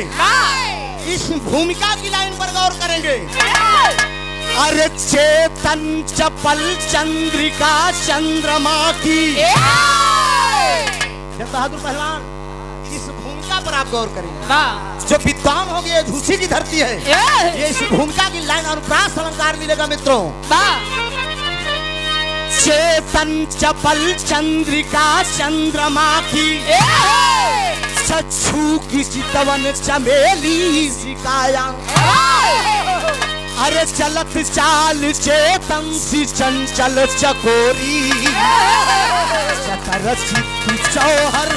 इस भूमिका की लाइन पर गौर करेंगे। अरे चेतन चपल चंद्रिका चंद्रमा की, बहादुर पहलवान, इस भूमिका पर आप गौर करेंगे। जो विद्वान होंगे, ये झूठी की धरती है, ये इस भूमिका की लाइन अनुप्रास अलंकार मिलेगा मित्रों। चेतन चपल चंद्रिका चंद्रमा की, चक्षु की चितवन चमेली सिकाया। अरे चलत चाल चेतन सी चंचल चकोरी, चतर चित्त चौहर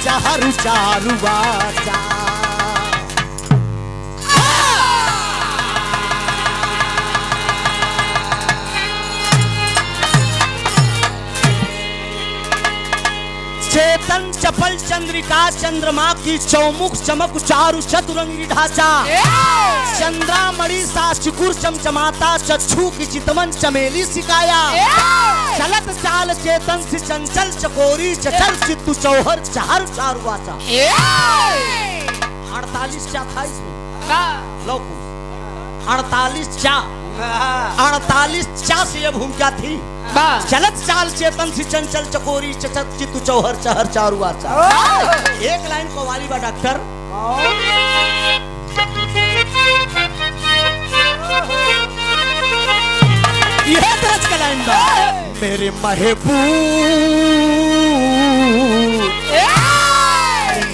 चहरु चारु वाचा। चेतन चपल चंद्रिका चंद्रमा की, चौमुख चमक चारु चतुरंगी ढांचा। चंद्रामणि सा चिकुर चमचमाता, चक्षु की चितवन चमेली सिकाया। चलत चाल चेतन से चंचल चकोरी, चचल चित्तु चौहर चार चार वाचा। 48 चा था इसमें, लो 48 चा से ये भूमिका थी। चलत चाल चेतन सी चंचल चकोरी, चचत चित्तु चौहर चहर चारु वाचा। एक लाइन कव्वाली बा डॉक्टर। यह तरस का लाइन बा। मेरे महबूब,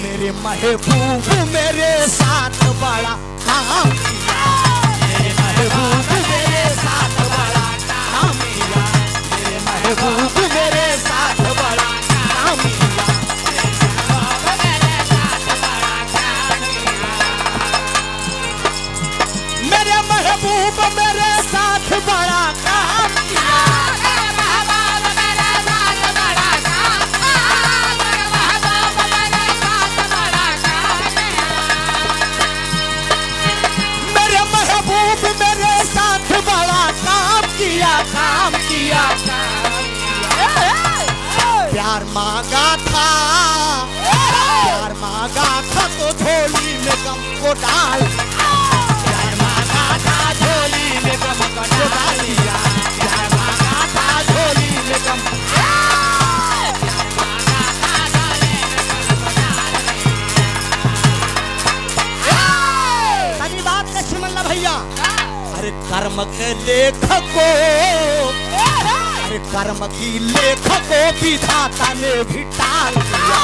मेरे महबूब मेरे साथ बड़ा काम किया। मेरे महबूब मेरे साथ बड़ा काम किया। मेरे महबूब मेरे साथ बड़ा काम किया। मेरे महबूब मेरे साथ बड़ा काम किया। मेरे महबूब मेरे साथ को डाल, जय माता था झोली में गम को डाल दिया, जय माता था झोली में गम। सही बात है श्रीमल्ला भैया। अरे कर्म के लेखको, अरे कर्म की लेखको विधाता ने भी टाल दिया,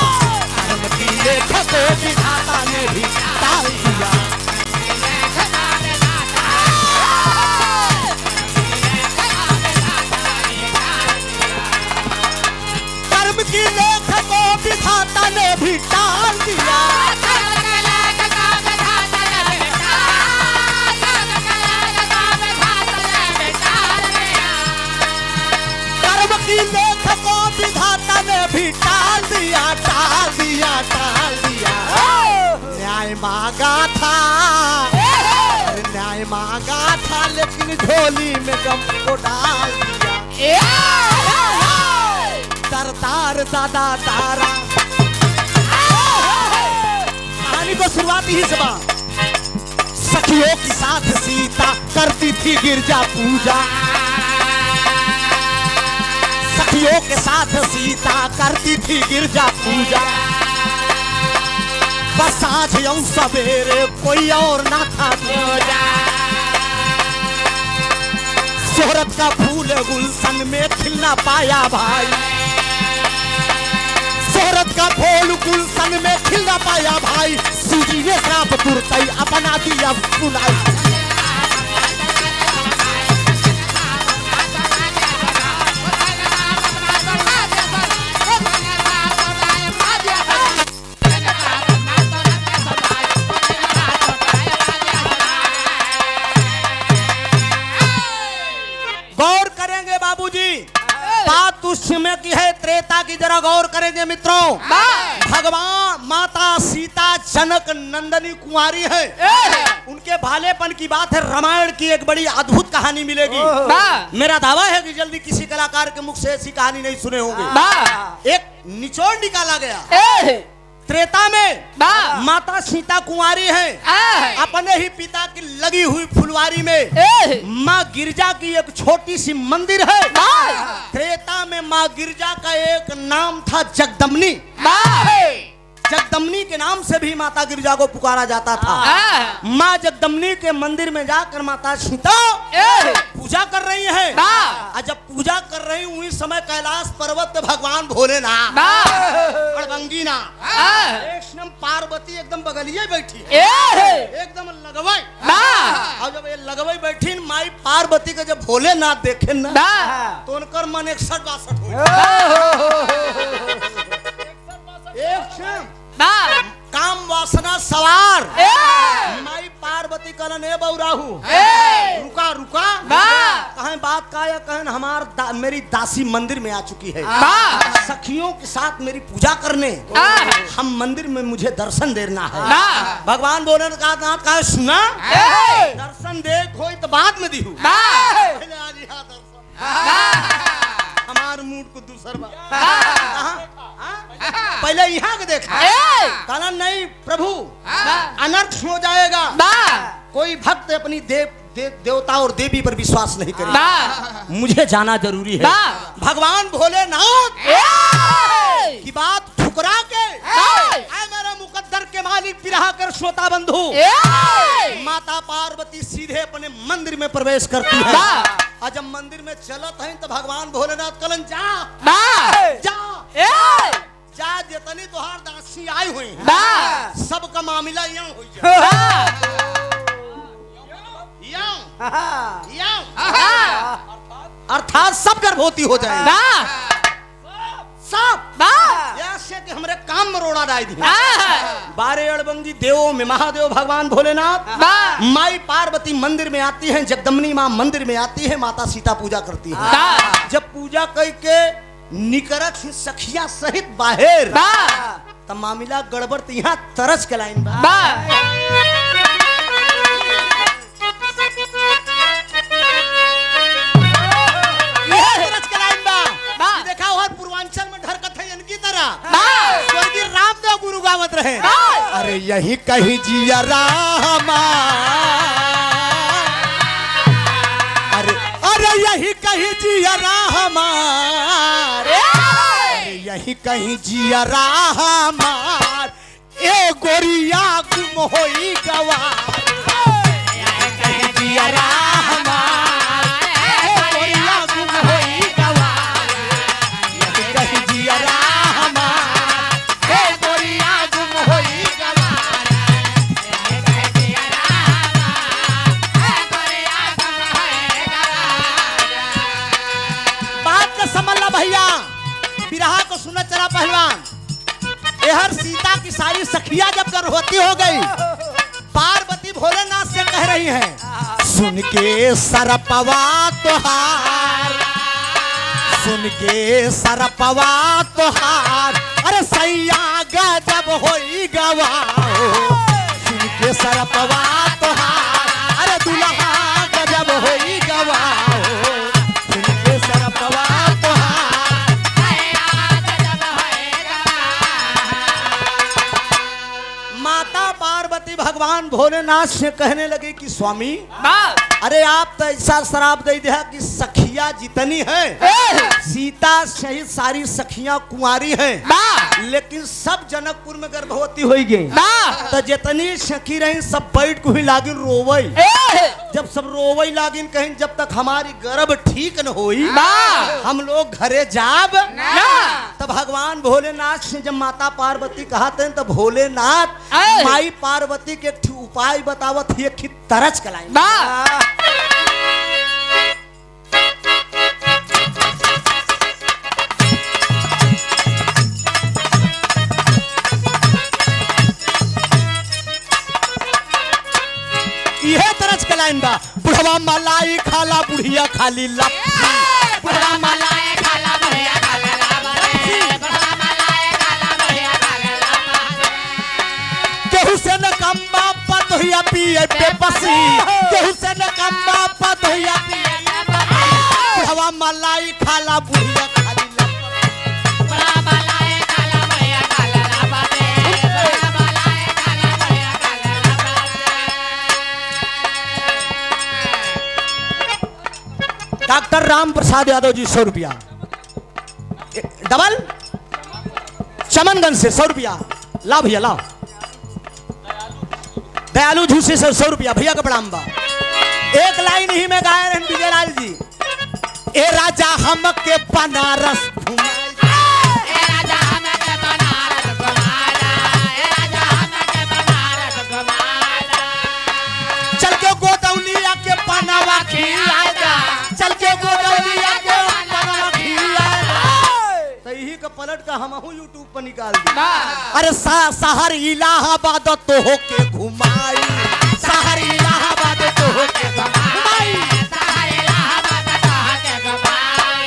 कर्म की लेखको विधाता ने भी टाल दिया। कर्म की लेखको विधाता ने भी टाल दिया, की लेखको विधाता ने भी टाल दिया, टाल दिया, टाल दिया। न्याय मांगा था, न्याय मांगा था, लेकिन झोली में गम को डाल दिया। सरदार दादा तारा। कहानी को शुरुआत ही से सखियों के साथ सीता करती थी गिरजा पूजा, सखियों के साथ सीता करती थी गिरजा पूजा। बस साँझ और सवेरे कोई और ना था दूजा। शोहरत का फूल गुलशन में खिल ना पाया भाई, शोहरत का फूल गुलशन में खिल ना पाया भाई। सूजी ने श्राप तुरतई अपना दिया सुनाई। गौर करेंगे बाबूजी, बात उस समय की है त्रेता की, जरा गौर करेंगे मित्रों। भगवान माता सीता जनक नंदनी कुंवारी है, उनके भालेपन की बात है। रामायण की एक बड़ी अद्भुत कहानी मिलेगी। मेरा दावा है कि जल्दी किसी कलाकार के मुख से ऐसी कहानी नहीं सुने होंगे। एक निचोड़ निकाला गया। त्रेता में माता सीता कुंवारी है, अपने ही पिता की लगी हुई फुलवारी में माँ गिरजा की एक छोटी सी मंदिर है। त्रेता में माँ गिरजा का एक नाम था जगदम्नी। जगदम्नी के नाम से भी माता गिरजा को पुकारा जाता था। माँ जगदम्नी के मंदिर में जाकर माता सीता पूजा कर रही है। और जब पूजा कर रही हुई समय कैलाश पर्वत पे भगवान भोलेनाथ पार्वती एकदम बगलिए बैठी, एकदम लगवाई। और जब ये लगवाई बैठी माई पार्वती के जब भोलेनाथ देखे ना, तो उनकर मन 61-62 काम वासना सवार। माई पार्वती कहलन ए बौराहू रुका रुका, कहें बात का या कहें हमार मेरी दासी मंदिर में आ चुकी है, सखियों के साथ मेरी पूजा करने, हम मंदिर में मुझे दर्शन देना है। भगवान बोले कहा सुना दर्शन देखो तो बाद में दिहू, हमार मूड को दूसरा पहले यहाँ के देखा। कहना नहीं प्रभु अनर्थ हो जाएगा, कोई भक्त अपनी देवता और देवी पर विश्वास नहीं करेगा, मुझे जाना जरूरी है। भगवान भोलेनाथ की बात ठुकरा के मेरा मुकद्दर के मालिक पिरा कर श्रोता बंधु, माता पार्वती सीधे अपने मंदिर में प्रवेश करती है। और जब मंदिर में चलत है तो भगवान भोलेनाथ कलन जा जा जितनी तोहार दासी आई हुई सबका मामला यूं हो अर्थात सब गर्भवती हो जाएगा, सब ऐसे कि हमरे काम में रोड़ा डाल दी। बारे अड़बंगी देवों में महादेव भगवान भोलेनाथ, माई पार्वती मंदिर में आती है, जगदम्बनी माँ मंदिर में आती है, माता सीता पूजा करती है। जब पूजा करके निकरक सखिया सहित बाहर तब मामला गड़बड़ तो यहाँ तरस के लाइन देखा हुआ पूर्वांचल में ढरकत है इनकी तरह स्वर्गीय रामदेव गुरु गावत रहे। अरे यही कहीं जिया रामा, अरे यही कहीं जिया रामा, यही कहीं जिया रामार, ए गोरिया गुम होई गवार, यही कहीं जिया रामार, ए गोरिया गुम होई गवार, यही कहीं जिया रामार, ए गोरिया गुम होई गवार, यही कहीं जिया रामार, ए गोरिया गुम होई गवार। बात का समझ ला भैया, बिरहा को सुनना चला पहलवान। हर सीता की सारी सखियां जब गर्भवती हो गई, पार्वती भोलेनाथ से कह रही हैं, सुन के सरपवा तोहार, सुन के सरपवा तोहार, अरे सैया गजब होई गवाओ, सुन के सरपवा तोहार, अरे दुल्हा गजब होई गवाओ, सुन के सरपवा भगवान भोलेनाथ से कहने लगे कि स्वामी, अरे आप तो ऐसा शराब दे दिया कि सखियां जितनी हैं, सीता सहित सारी सखियां कुंवारी हैं, लेकिन सब जनकपुर में गर्भवती हो गई, तो जितनी सखी रही सब बैठ को ही लागिन रोवई, जब सब रोवई लागिन कहीं जब तक हमारी गर्भ ठीक न होई हम लोग घरे जाब। तब भगवान भोलेनाथ से जब माता पार्वती कहते हैं, तो भोलेनाथ माई पार्वती के एक उपाय बतावत ही, एक तरच कलाई। यह तरच कलाइन बा, बुढ़वा मलाई खाला बुढ़िया खाली लपसी, बुढ़वा मलाई खाला बुढ़िया खाला लपसी, बुढ़वा मलाई खाला बुढ़िया खाला लपसी, केहू से न कम बाप तोहिया पिए बेबसी, केहू से न कम बाप तोहिया पिए बेबसी, बुढ़वा मलाई खाला बुढ़िया खाली लपसी, बुढ़वा मलाई खाला बुढ़िया खाला लपसी, बुढ़वा मलाई खाला बुढ़िया खाला लपसी। डॉक्टर राम प्रसाद यादव जी 100 रुपया, डबल चमनगंज से 100 रुपया, ला भैया लाओ। दयालु झूसे से 100 रुपया भैया का प्रणाम बा। एक लाइन ही में गाए रहे विजयलाल जी, ए राजा हम के बनारस घुमाई, ए राजा हम के बनारस घुमाला, ए राजा हम के बनारस घुमाला, चल के गोदौलिया के पनावा खिलाएगा, चल के गोदौलिया के पनावा खिलाएगा, तो यही का पलट का हमहू यूट्यूब पर निकाल दी। अरे शहर इलाहाबाद तो होके घुमाई, शहर इलाहाबाद तो होके घुमाई, शहर इलाहाबाद तो होके घुमाई,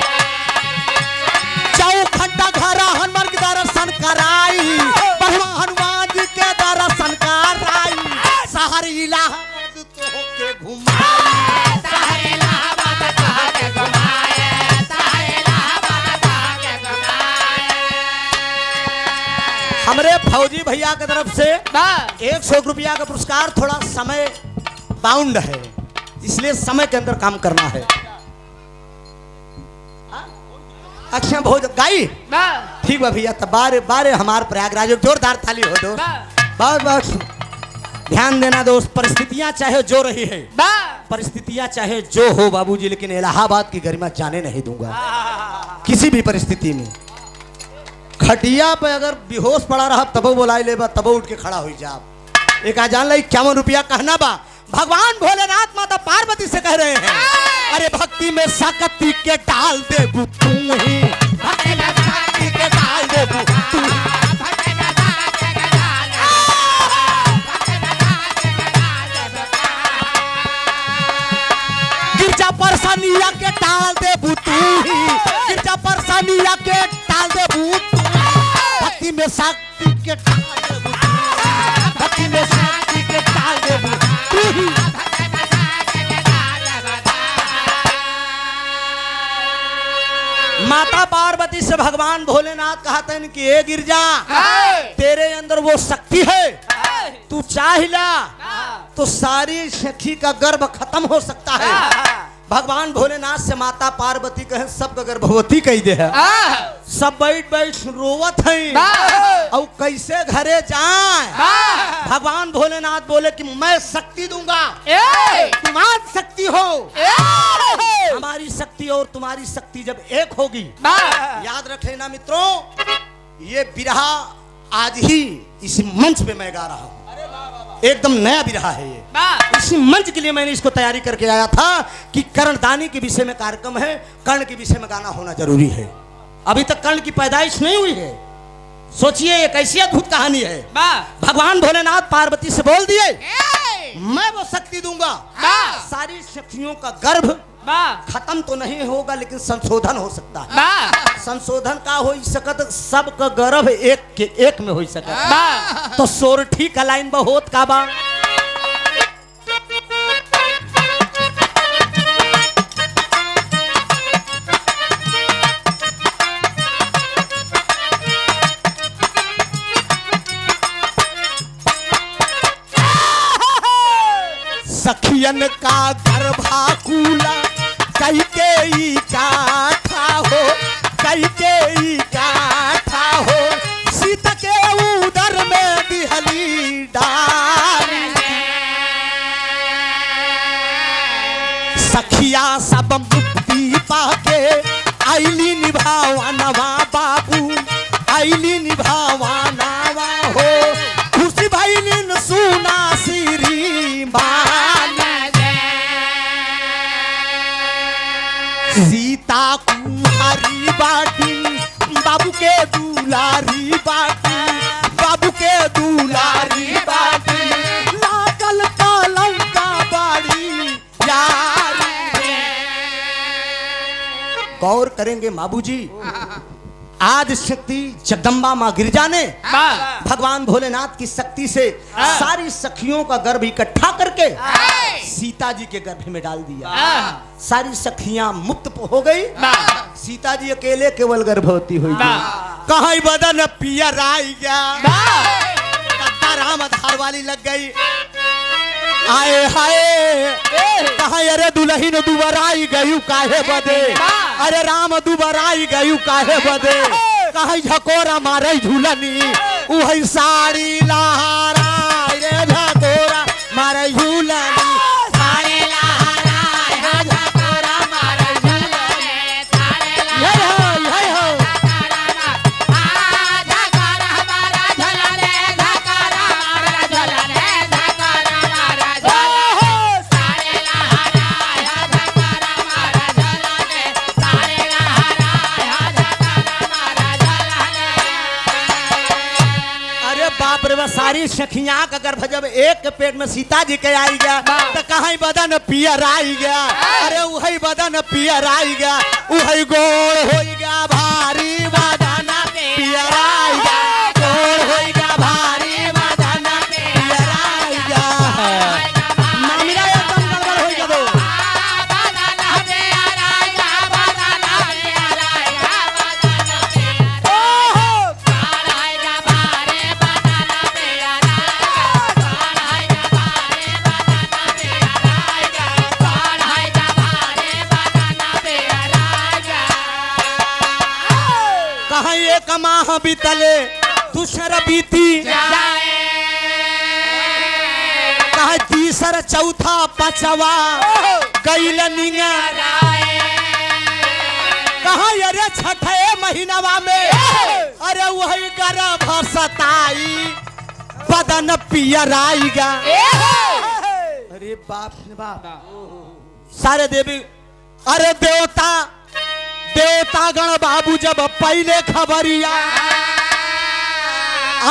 चौखंडा घरा हनुमान के दर्शन कराई, बढ़वा हनुमान जी के दर्शन कराई, शहर इलाहाबाद तो होके घुमाई, शहर इलाहाबाद तो होके घुमाई, शहर इलाहाबाद तो होके घुमाई। हमरे फौजी भैया की तरफ से 100 रुपया का पुरस्कार, थोड़ा समय बाउंड है इसलिए समय के अंदर काम करना है। अच्छा बहुत गाई ठीक बा भैया, तब बारे बारे हमार प्रयागराज जोरदार ताली हो दो, बहुत बहुत ध्यान देना दोस्त। परिस्थितियां चाहे जो रही है, परिस्थितियां चाहे जो हो बाबूजी, लेकिन इलाहाबाद की गरिमा जाने नहीं दूंगा किसी भी परिस्थिति में। खटिया पे अगर बेहोश पड़ा रहा तबो बोलाई ले, तब उठ के खड़ा हो जा। एक आ जान ला 51 रुपया कहना बा, भगवान भोलेनाथ माता पार्वती से कह रहे हैं, अरे भक्ति में सकती के डाल दे तू ही, भक्ति में सकती के डाल दे तू, गिरजा परसानिया के डाल दे तू ही, गिरजा परसानिया के डाल दे तू, भक्ति में शक्ति के डाल दे तू, भक्ति में शक्ति के डाल दे तू ही। माता पार्वती से भगवान भोलेनाथ कहते हैं कि ए गिरजा, तेरे अंदर वो शक्ति है तू चाहिला तो सारी सखी का गर्भ खत्म हो सकता है। भगवान भोलेनाथ से माता पार्वती कहे सबका गर्भवती कही दे है। सब बैठ बैठ रोवत है और कैसे घरे जाए। भगवान भोलेनाथ बोले कि मैं शक्ति दूंगा, तुम आज शक्ति हो। हमारी शक्ति और तुम्हारी शक्ति जब एक होगी, याद रख लेना मित्रों, ये बिरहा आज ही इसी मंच पे मैं गा रहा हूँ। एकदम नया बिरहा है ये। इसी मंच के लिए मैंने इसको तैयारी करके आया था कि कर्णदानी के विषय में कार्यक्रम है, कर्ण के विषय में गाना होना जरूरी है। अभी तक कर्ण की पैदाइश नहीं हुई है। सोचिए ये कैसी अद्भुत कहानी है। भगवान भोलेनाथ पार्वती से बोल दिए मैं वो शक्ति दूंगा, सारी शक्तियों का गर्भ खत्म तो नहीं होगा लेकिन संशोधन हो सकता है। संशोधन का हो सकत, सबका गर्भ एक के एक में हो सकत। तो सोरठी का लाइन बहुत का बा। सखियन का गर्भाकुला कैकेयी का था हो, कैकेयी का था हो, सीता के उदर में दिहली डाली। सखिया सब मुक्ति पाके आईली निभावानवा बाबू, आईली निभावानवा हो, खुशी भइलिन सुना श्री मान। सीता कुमारी बाटी बाबू के दुलारी बाटी, बाबू के दुलारी बाटी, लागल कलम का बाड़ी यारी। गौर करेंगे बाबूजी, आज शक्ति जगदम्बा माँ गिरजा ने भगवान भोलेनाथ की शक्ति से सारी सखियों का गर्भ इकट्ठा करके सीता जी के गर्भ में डाल दिया। सारी सखियां मुक्त हो गई, सीता जी अकेले केवल गर्भवती हुई। कहाँ बदन पियर आई गया, राम आधार वाली लग गई। आए हाय कहाँ अरे दुल्हन दुबराई गयू काहे बदे, अरे राम दुबराई गयू काहे बदे, कहाँ झकोरा मारे झूलनी उही साड़ी लहरा रे, झकोरा मारे झूलनी साड़ी लहरा, झकोरा मारे झूलनी साड़ी लहरा। सारी सखियां का गर्भ जब एक पेट में सीता जी के आई गया तो कहीं बदन पियर आई गया, अरे वही बदन पियर आई गया, वही गोड़ हो गया भारी, बदन पियर आई गया, गोड़ हो गया भारी, बदन पियर आई गया। मामला एकदम गड़बड़ हो गया दो। माह बीतले दूसरा बीती, कहा तीसरा चौथा पांचवा कैल निंगा, कहा अरे छठे महीनावा में अरे वही गर्भ सताई, बदन पियर आएगा। अरे बाप रे बाप, सारे देवी अरे देवता गण बाबू जब पहले खबरिया,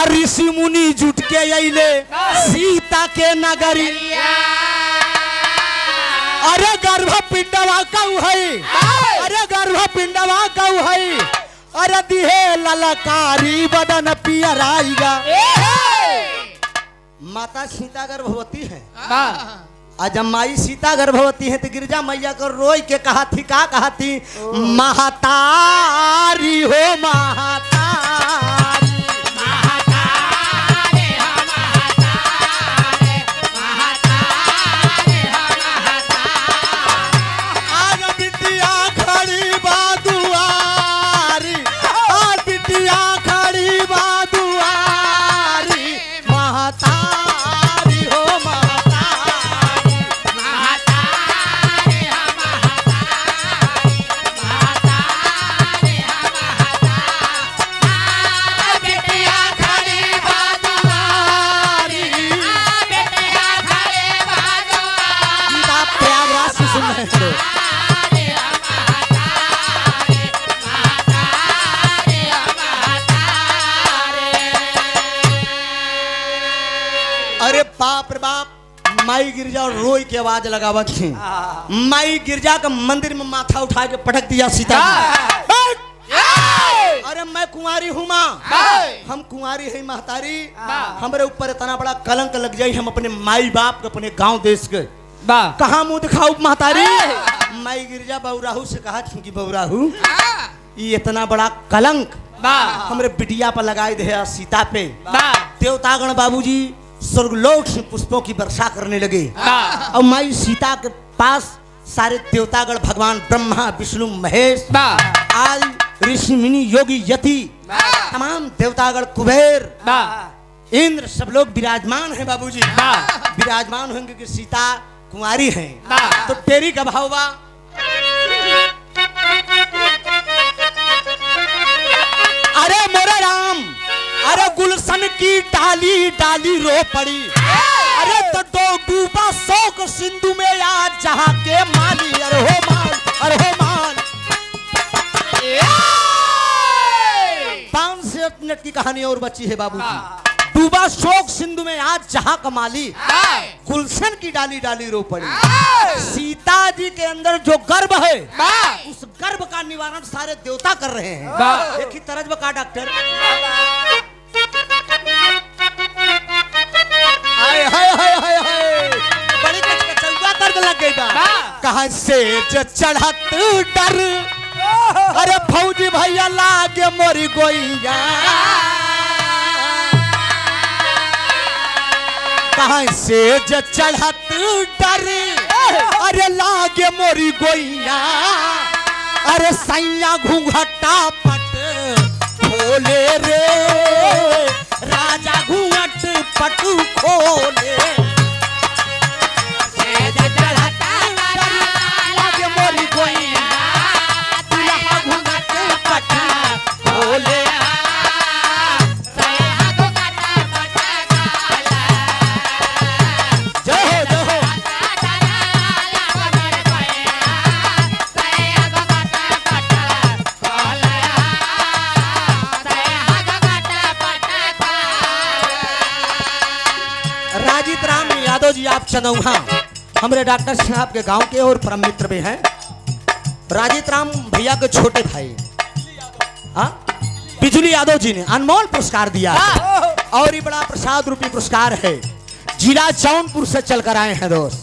ऋषि मुनि जुट के अइले सीता के नगरिया, अरे गर्भ पिंडवा कऊ है, अरे गर्भ पिंडवा कऊ है, अरे दिहे ललकारी बदन पियर आएगा। माता सीता गर्भवती है, आज माई सीता गर्भवती है तो गिरजा मैया को रोई के कहा थी, का कहा थी, महातारी हो महातारी, महातारी हो महातारी, माई गिरजा और रोई की आवाज लगावत थी। माई गिरजा का मंदिर में माथा उठा के पटक दिया सीता। अरे मैं कुंवारी हूँ माँ, हम कुंवारी है महतारी, हमारे ऊपर इतना बड़ा कलंक लग जाये, हम अपने माई बाप के अपने गांव देश के कहाँ मुंह दिखाऊ महतारी। माई गिरजा बौराहू से कहा कि बौराहू ये इतना बड़ा कलंक हमरे बिटिया पर लगाए दे सीता पे। देवतागण बाबूजी स्वर्गलोक से पुष्पों की वर्षा करने लगे और माई सीता के पास सारे देवतागण भगवान ब्रह्मा विष्णु महेश आज ऋषि मुनि योगी यति तमाम देवतागण कुबेर इंद्र सब लोग विराजमान हैं बाबूजी। विराजमान होंगे कि सीता कुंवारी हैं। तो तेरी का भाव बा अरे मोरे राम, अरे गुलशन की डाली डाली रो पड़ी, अरे तो दो डूबा शोक सिंधु में आज जहाँ के माली। अरे हो माल, अरे हो माल। 5 मिनट की कहानी और बची है बाबूजी। डूबा शोक सिंधु में आज जहाँ कमाली, गुलशन की डाली डाली रो पड़ी। सीता जी के अंदर जो गर्भ है उस गर्भ का निवारण सारे देवता कर रहे हैं। एक ही तरज बका डॉक्टर हाय हाय हाय हाय हाय बड़ी कचकचौआ दर्द लग गई बा। कहाँ से चढ़त डर, अरे फौजी भैया लागे मोरी गोइया। कहाँ से चढ़त डर, अरे लागे मोरी गोइया। अरे सैया घूंघटा पट खोले रे, राजा घूंघट पट खोले। लागे मोरी गोइया, दुल्हा घूंघट पट खोले। यादव जी आप चंदौहा हमारे डॉक्टर साहब के गांव के और परम मित्र भी हैं। राजीत राम भैया के छोटे भाई बिजली यादव जी ने अनमोल पुरस्कार दिया और ये बड़ा प्रसाद रूपी पुरस्कार है। जिला जौनपुर से चलकर आए हैं दोस्त।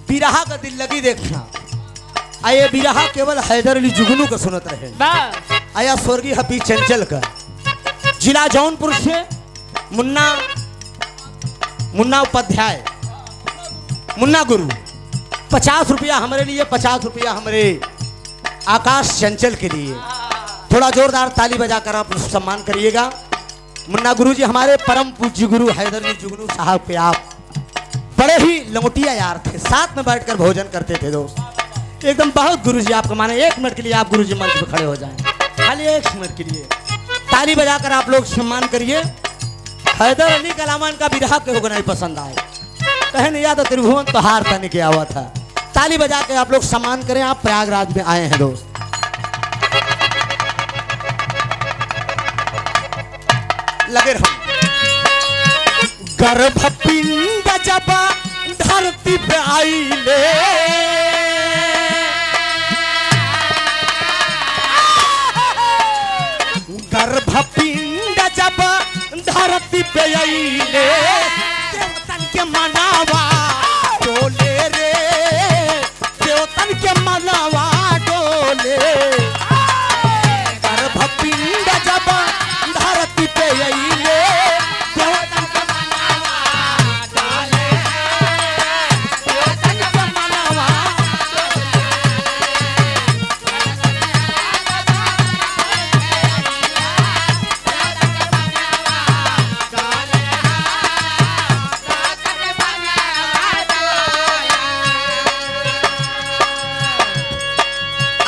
बिरहा का दिल लगी देखना आये, बिरहा केवल हैदर अली जुगनू का सुनत रहे आया स्वर्गीय हफीज चंचल का। जिला जौनपुर से मुन्ना उपाध्याय, मुन्ना गुरु 50 रुपया हमारे लिए, 50 रुपया हमारे आकाश चंचल के लिए। थोड़ा जोरदार ताली बजाकर आप सम्मान करिएगा। मुन्ना गुरु जी हमारे परम पूज्य गुरु हैदर अली जुगनू साहब पे आप बड़े ही लंगोटिया यार थे, साथ में बैठकर भोजन करते थे दोस्त। एकदम बहुत गुरु जी आपको माने। 1 मिनट के लिए आप गुरु जी मंच पे खड़े हो जाएं, खाली 1 मिनट के लिए ताली बजाकर आप लोग सम्मान करिए। हैदर अली कलामान का बिरहा के होगा नहीं पसंद आए, कहे नहीं याद त्रिभुवन तो हार तने के आवा था। ताली बजा के आप लोग सम्मान करें। आप प्रयागराज में आए हैं दोस्त। लगे रहो। गर्भ पिंड जब धरती पे आई ले, गर्भ पिंड जब धरती पे आई ले, देवतन के मनावा डोले रे, देवतन के मनावा डोले। गर्भ पिंड जब धरती पे आई ले, देवतन के मनावा डोले, देवतन के मनावा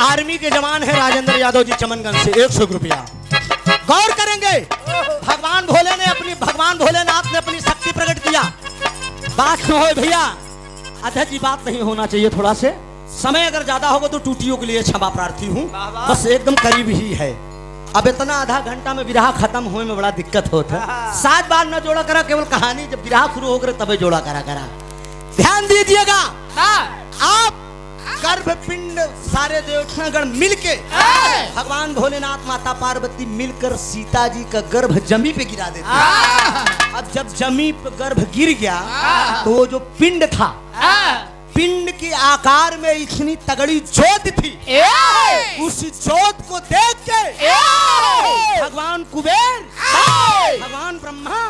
आर्मी के जवान है राजेंद्र यादव जी चमनगंज से 100 रुपया। गौर करेंगे, भगवान भोलेनाथ ने अपनी शक्ति प्रकट किया। बात हो भैया, अध्यक्ष जी बात नहीं होना चाहिए। थोड़ा से समय अगर ज्यादा होगा तो टूटियों के लिए क्षमा प्रार्थी हूँ, बस एकदम करीब ही है। अब इतना आधा घंटा में विरहा खत्म होने में बड़ा दिक्कत होता है। 7 बार न जोड़ा करा, केवल कहानी जब विरहा शुरू हो करे तबे जोड़ा करा। ध्यान दीजिएगा, आप गर्भपिंड सारे देवतागण मिलके भगवान भोलेनाथ माता पार्वती मिलकर सीता जी का गर्भ जमी पे गिरा देते। अब जब जमी पे गर्भ गिर गया तो वो जो पिंड था, पिंड के आकार में इतनी तगड़ी जोत थी, उस जोत को देख के भगवान कुबेर, भगवान ब्रह्मा,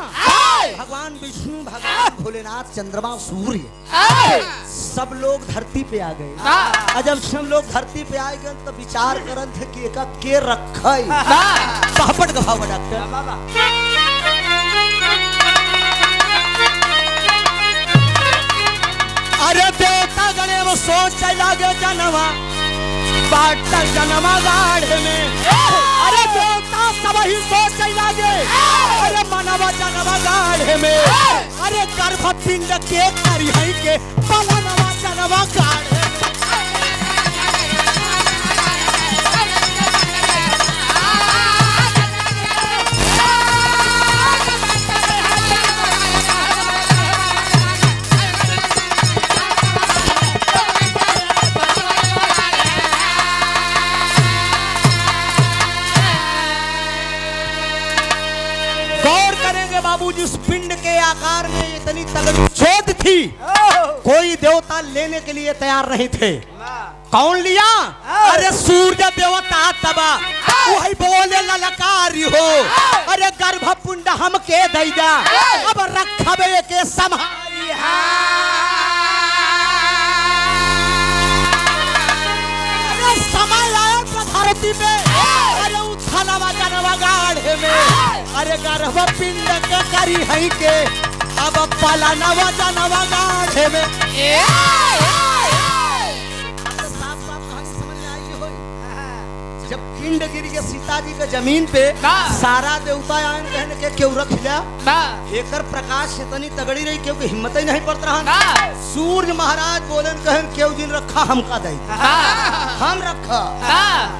भगवान विष्णु, भगवान भोलेनाथ, चंद्रमा, सूर्य सब लोग धरती पे आ गए। और जब सब लोग धरती पे आ गए तो विचार करन थे कि एका के रखा पापड़ का भाव डॉक्टर। अरे देवता गणे वो सोच लागे जनवा बाट जनवा गाढ़े में। अरे देवता सब ही सोच लागे, अरे मनवा जनवा गाढ़े में। अरे गर्भ पिंड के करिहई के पलनवा जनवा गाढ़े में। बाबू जिस पिंड के आकार में इतनी तगड़ी जोत थी, कोई देवता लेने के लिए तैयार नहीं थे। कौन लिया? अरे सूर्य देवता तबा वही बोले ललकारी हो, अरे गर्भ पुंड हम के दैजा अब रखबे के संभाली। अरे समय आया धरती पे, अरे उथलवा जनवा गाढ़े में। अरे गर्भ पिंड के करी है के अब पलनवा जनवा गाढ़े में। जब पिंड गिर गया सीता जी के जमीन पे, सारा देवता आयन कहने के क्यों रख लिया, एकर प्रकाश इतनी तगड़ी रही क्योंकि हिम्मत ही नहीं पड़ता रहा। सूर्य महाराज बोले कहन क्यों दिन रखा हमका दे, हम रखा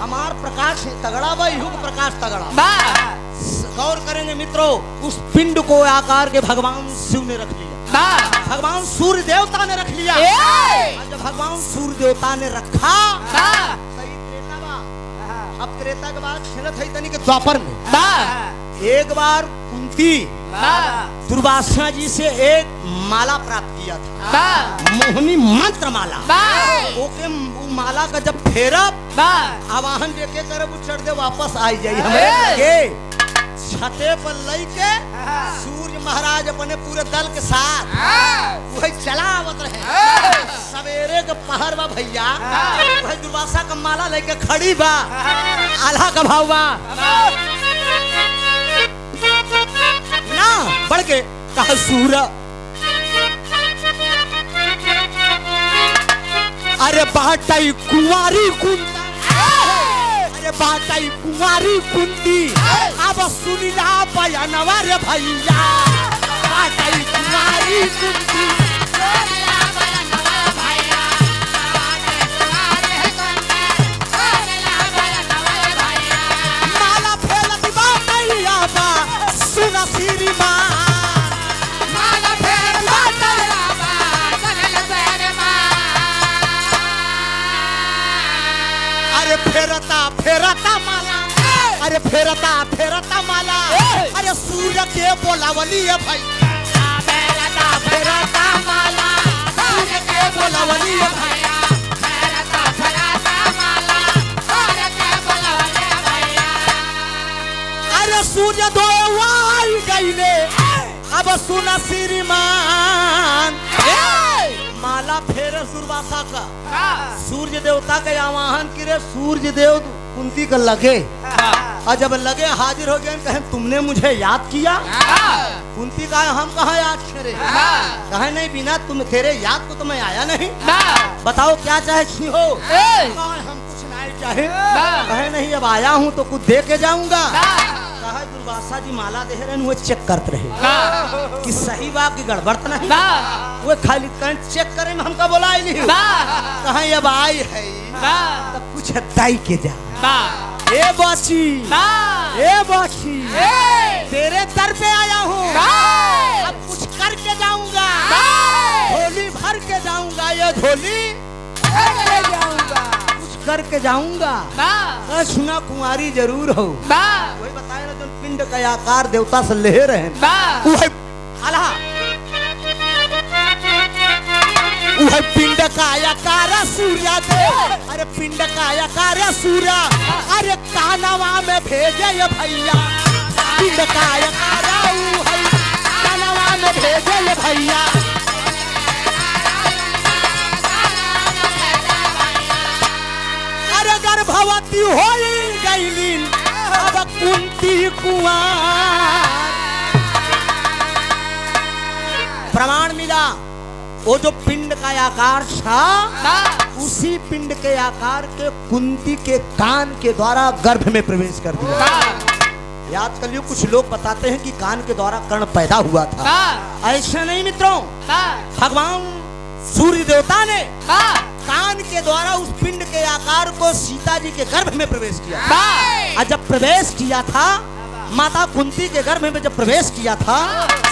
हमार प्रकाश तगड़ा बा, युग प्रकाश तगड़ा। गौर करेंगे मित्रों, उस पिंड को आकार के भगवान शिव ने रख लिया, भगवान सूर्य देवता ने रख लिया। जब भगवान सूर्य देवता ने रखा, अब त्रेता के बाद खेलत है तनी के द्वापर में एक बार कुंती दुर्वासा जी से एक माला प्राप्त किया था, मोहनी मंत्र माला। ओके वो माला का जब फेरब आवाहन देके करब चढ़ दे वापस आई जाई हमें छते पर लई के सूर्य महाराज अपने पूरे दल के साथ वही चलावत रहे। सवेरे के पहर बा भैया, वही दुर्वासा का माला लेके खड़ी बा, आल्हा का भाव बा ना बढ़ के कहा सूर। अरे बाटाई कुंवारी कुंता, अरे बाटाई कुंवारी कुंती अब सुनिला बयानवा रे भैया। बाटाई कुंवारी कुंती माला फेलत बाटैया बा सुना श्री मां। माला फेलत बाटैया बा सुना श्री मां। अरे फेरता फेरता माला, अरे फेरता फेरता माला, अरे सूर्य के बोलावली है भाई। फेरता फेरता माला, सूर्य के बोलावली है भाई। फेरता फेरता माला, सूर्य के बोलावली है भाई। अरे सूर्य दोवाई गईले अब सुना श्रीमान। माला फेर दुर्वासा का सूर्य देवता के आवाहन करे, सूर्य देव कुंती का लगे और जब लगे हाजिर हो गए, कहे तुमने मुझे याद किया। कुंती का हम कहाँ याद करे, कहे नहीं बिना तुम तेरे याद को तो मैं आया नहीं। बताओ क्या चाहती हो। हम कुछ नहीं चाहे, कहे नहीं अब आया हूँ तो कुछ दे के जाऊंगा। कहा दुर्वासा जी माला दे रहे वो चेक करते रहे कि सही बात की गड़बड़ तो नहीं, वो खाली चेक करे में हमका बोला ही नहीं। कहा अब आई है तब कुछ दाई के जा। ए बाची, ए बाची, तेरे दर पे आया हूँ, अब कुछ करके जाऊंगा। होली भर झोली कुछ करके जाऊंगा। सुना कुंवारी जरूर हो, वही बताए ना जो पिंड का आकार देवता से ले रहे हैं वह पिंड का आकार सूर्या दे। अरे पिंड का आकार सूर्या, अरे कानवा में भेजे ये भैया। पिंड का आकार कानवा में भेजे ये भैया। अरे गर्भवती हो गई अब कुंती कुंवार। प्रमाण मिला वो जो पिंड का आकार था उसी पिंड के आकार के कुंती के कान के द्वारा गर्भ में प्रवेश कर दिया। याद कर लियो, कुछ लोग बताते हैं कि कान के द्वारा कर्ण पैदा हुआ था। ऐसा नहीं मित्रों, भगवान सूर्य देवता ने कान के द्वारा उस पिंड के आकार को सीता जी के गर्भ में प्रवेश किया। और जब प्रवेश किया था माता कुंती के गर्भ में, जब प्रवेश किया था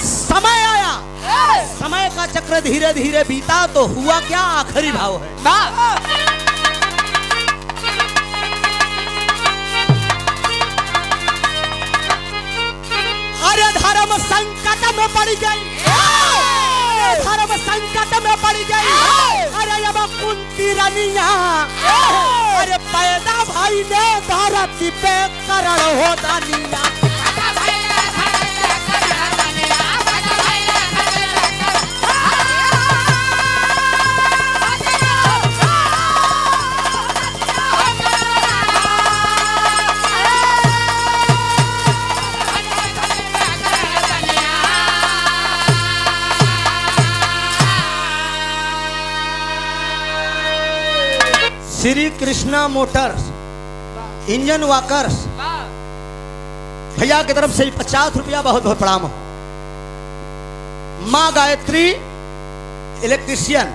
समय आया, समय का चक्र धीरे धीरे बीता तो हुआ क्या, आखिरी भाव है। अरे धर्म संकट में पड़ गई, धर्म संकट में पड़ गई। अरे अब कुंती रानिया, अरे पैदा भाई ने धरती पे करण हो दानिया। Shri Krishna Motors engine walkers भैया की तरफ से 50 रुपया बहुत बहुत प्रणाम। माँ गायत्री इलेक्ट्रीशियन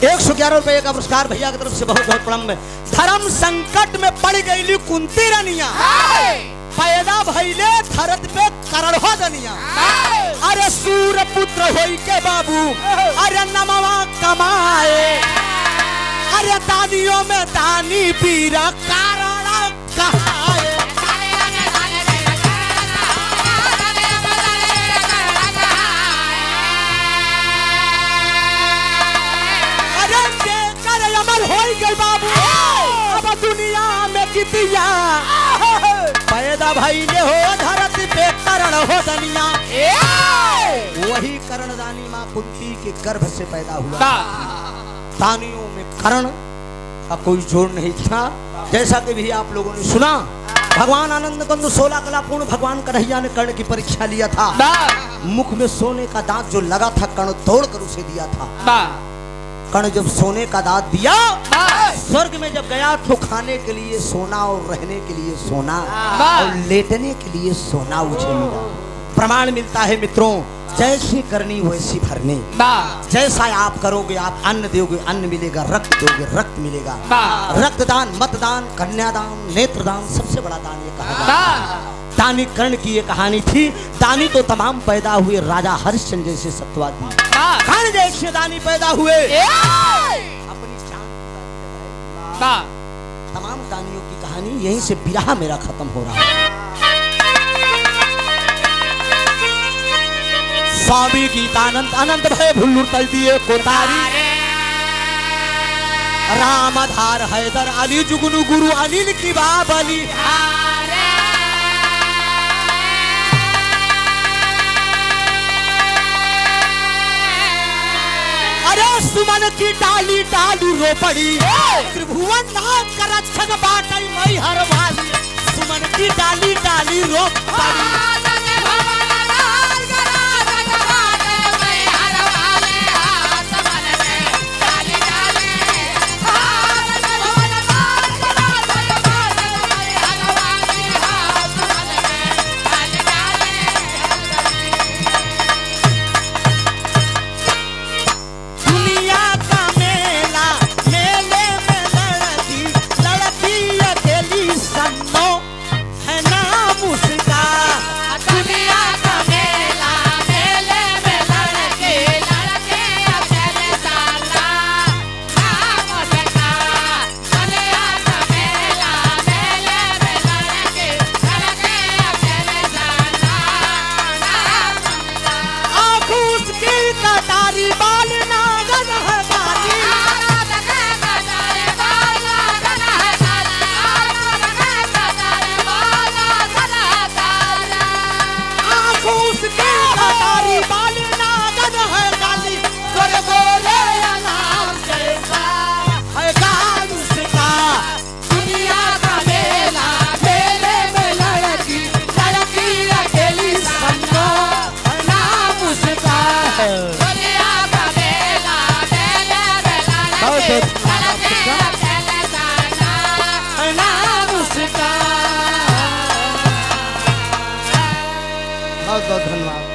111 रुपये का पुरस्कार भैया की तरफ से बहुत बहुत प्रणाम। धर्म संकट में पड़ गई कुंती रानिया, पैदा भइले धरत पे करण हो दनिया। अरे सूर पुत्र होई के बाबू, अरे नमवा कमाए। अरे दानियों में दानी पीरा कारण कहाए। अरे देकर अमर हो गई बाबू, अब दुनिया में कितिया। पैदा भाई ने हो धरती पे करण हो दनिया। वही करणदानी माँ कुंती के गर्भ से पैदा हुआ। दानियों में कर्ण का कोई जोड़ नहीं था। जैसा कि भी आप लोगों ने सुना, भगवान आनंद कंद 16 कला पूर्ण भगवान कन्हैया ने कर्ण की परीक्षा लिया था। मुख में सोने का दांत जो लगा था कर्ण तोड़ कर उसे दिया था। कर्ण जब सोने का दांत दिया, स्वर्ग में जब गया तो खाने के लिए सोना और रहने के लिए सोना और लेटने के लिए सोना उसे मिला। प्रमाण मिलता है मित्रों, जैसी करनी वैसी भरनी। जैसा आप करोगे आप अन्न दोगे अन्न मिलेगा, रक्त दोगे रक्त मिलेगा। रक्तदान, मतदान, कन्यादान, नेत्रदान, सबसे बड़ा दान ये कहा। दानी कर्ण की ये कहानी थी। दानी तो तमाम पैदा हुए, राजा हरिश्चंद्र जैसे सत्यवादी, कर्ण जैसे दानी पैदा हुए। अपनी जान तमाम दानियों की कहानी यहीं से विरह मेरा खत्म हो रहा है। स्वामी गीतानंद अनंत भय भुल्लुर तल दिए कोतारी। रामधार हैदर अली जुगनू गुरु अनिल की बाबली। अरे सुमन की डाली डाली रो पड़ी, त्रिभुवन नाम का रक्षक बाटई मई हर वाली। सुमन की डाली डाली रो पड़ी। बहुत बहुत धन्यवाद।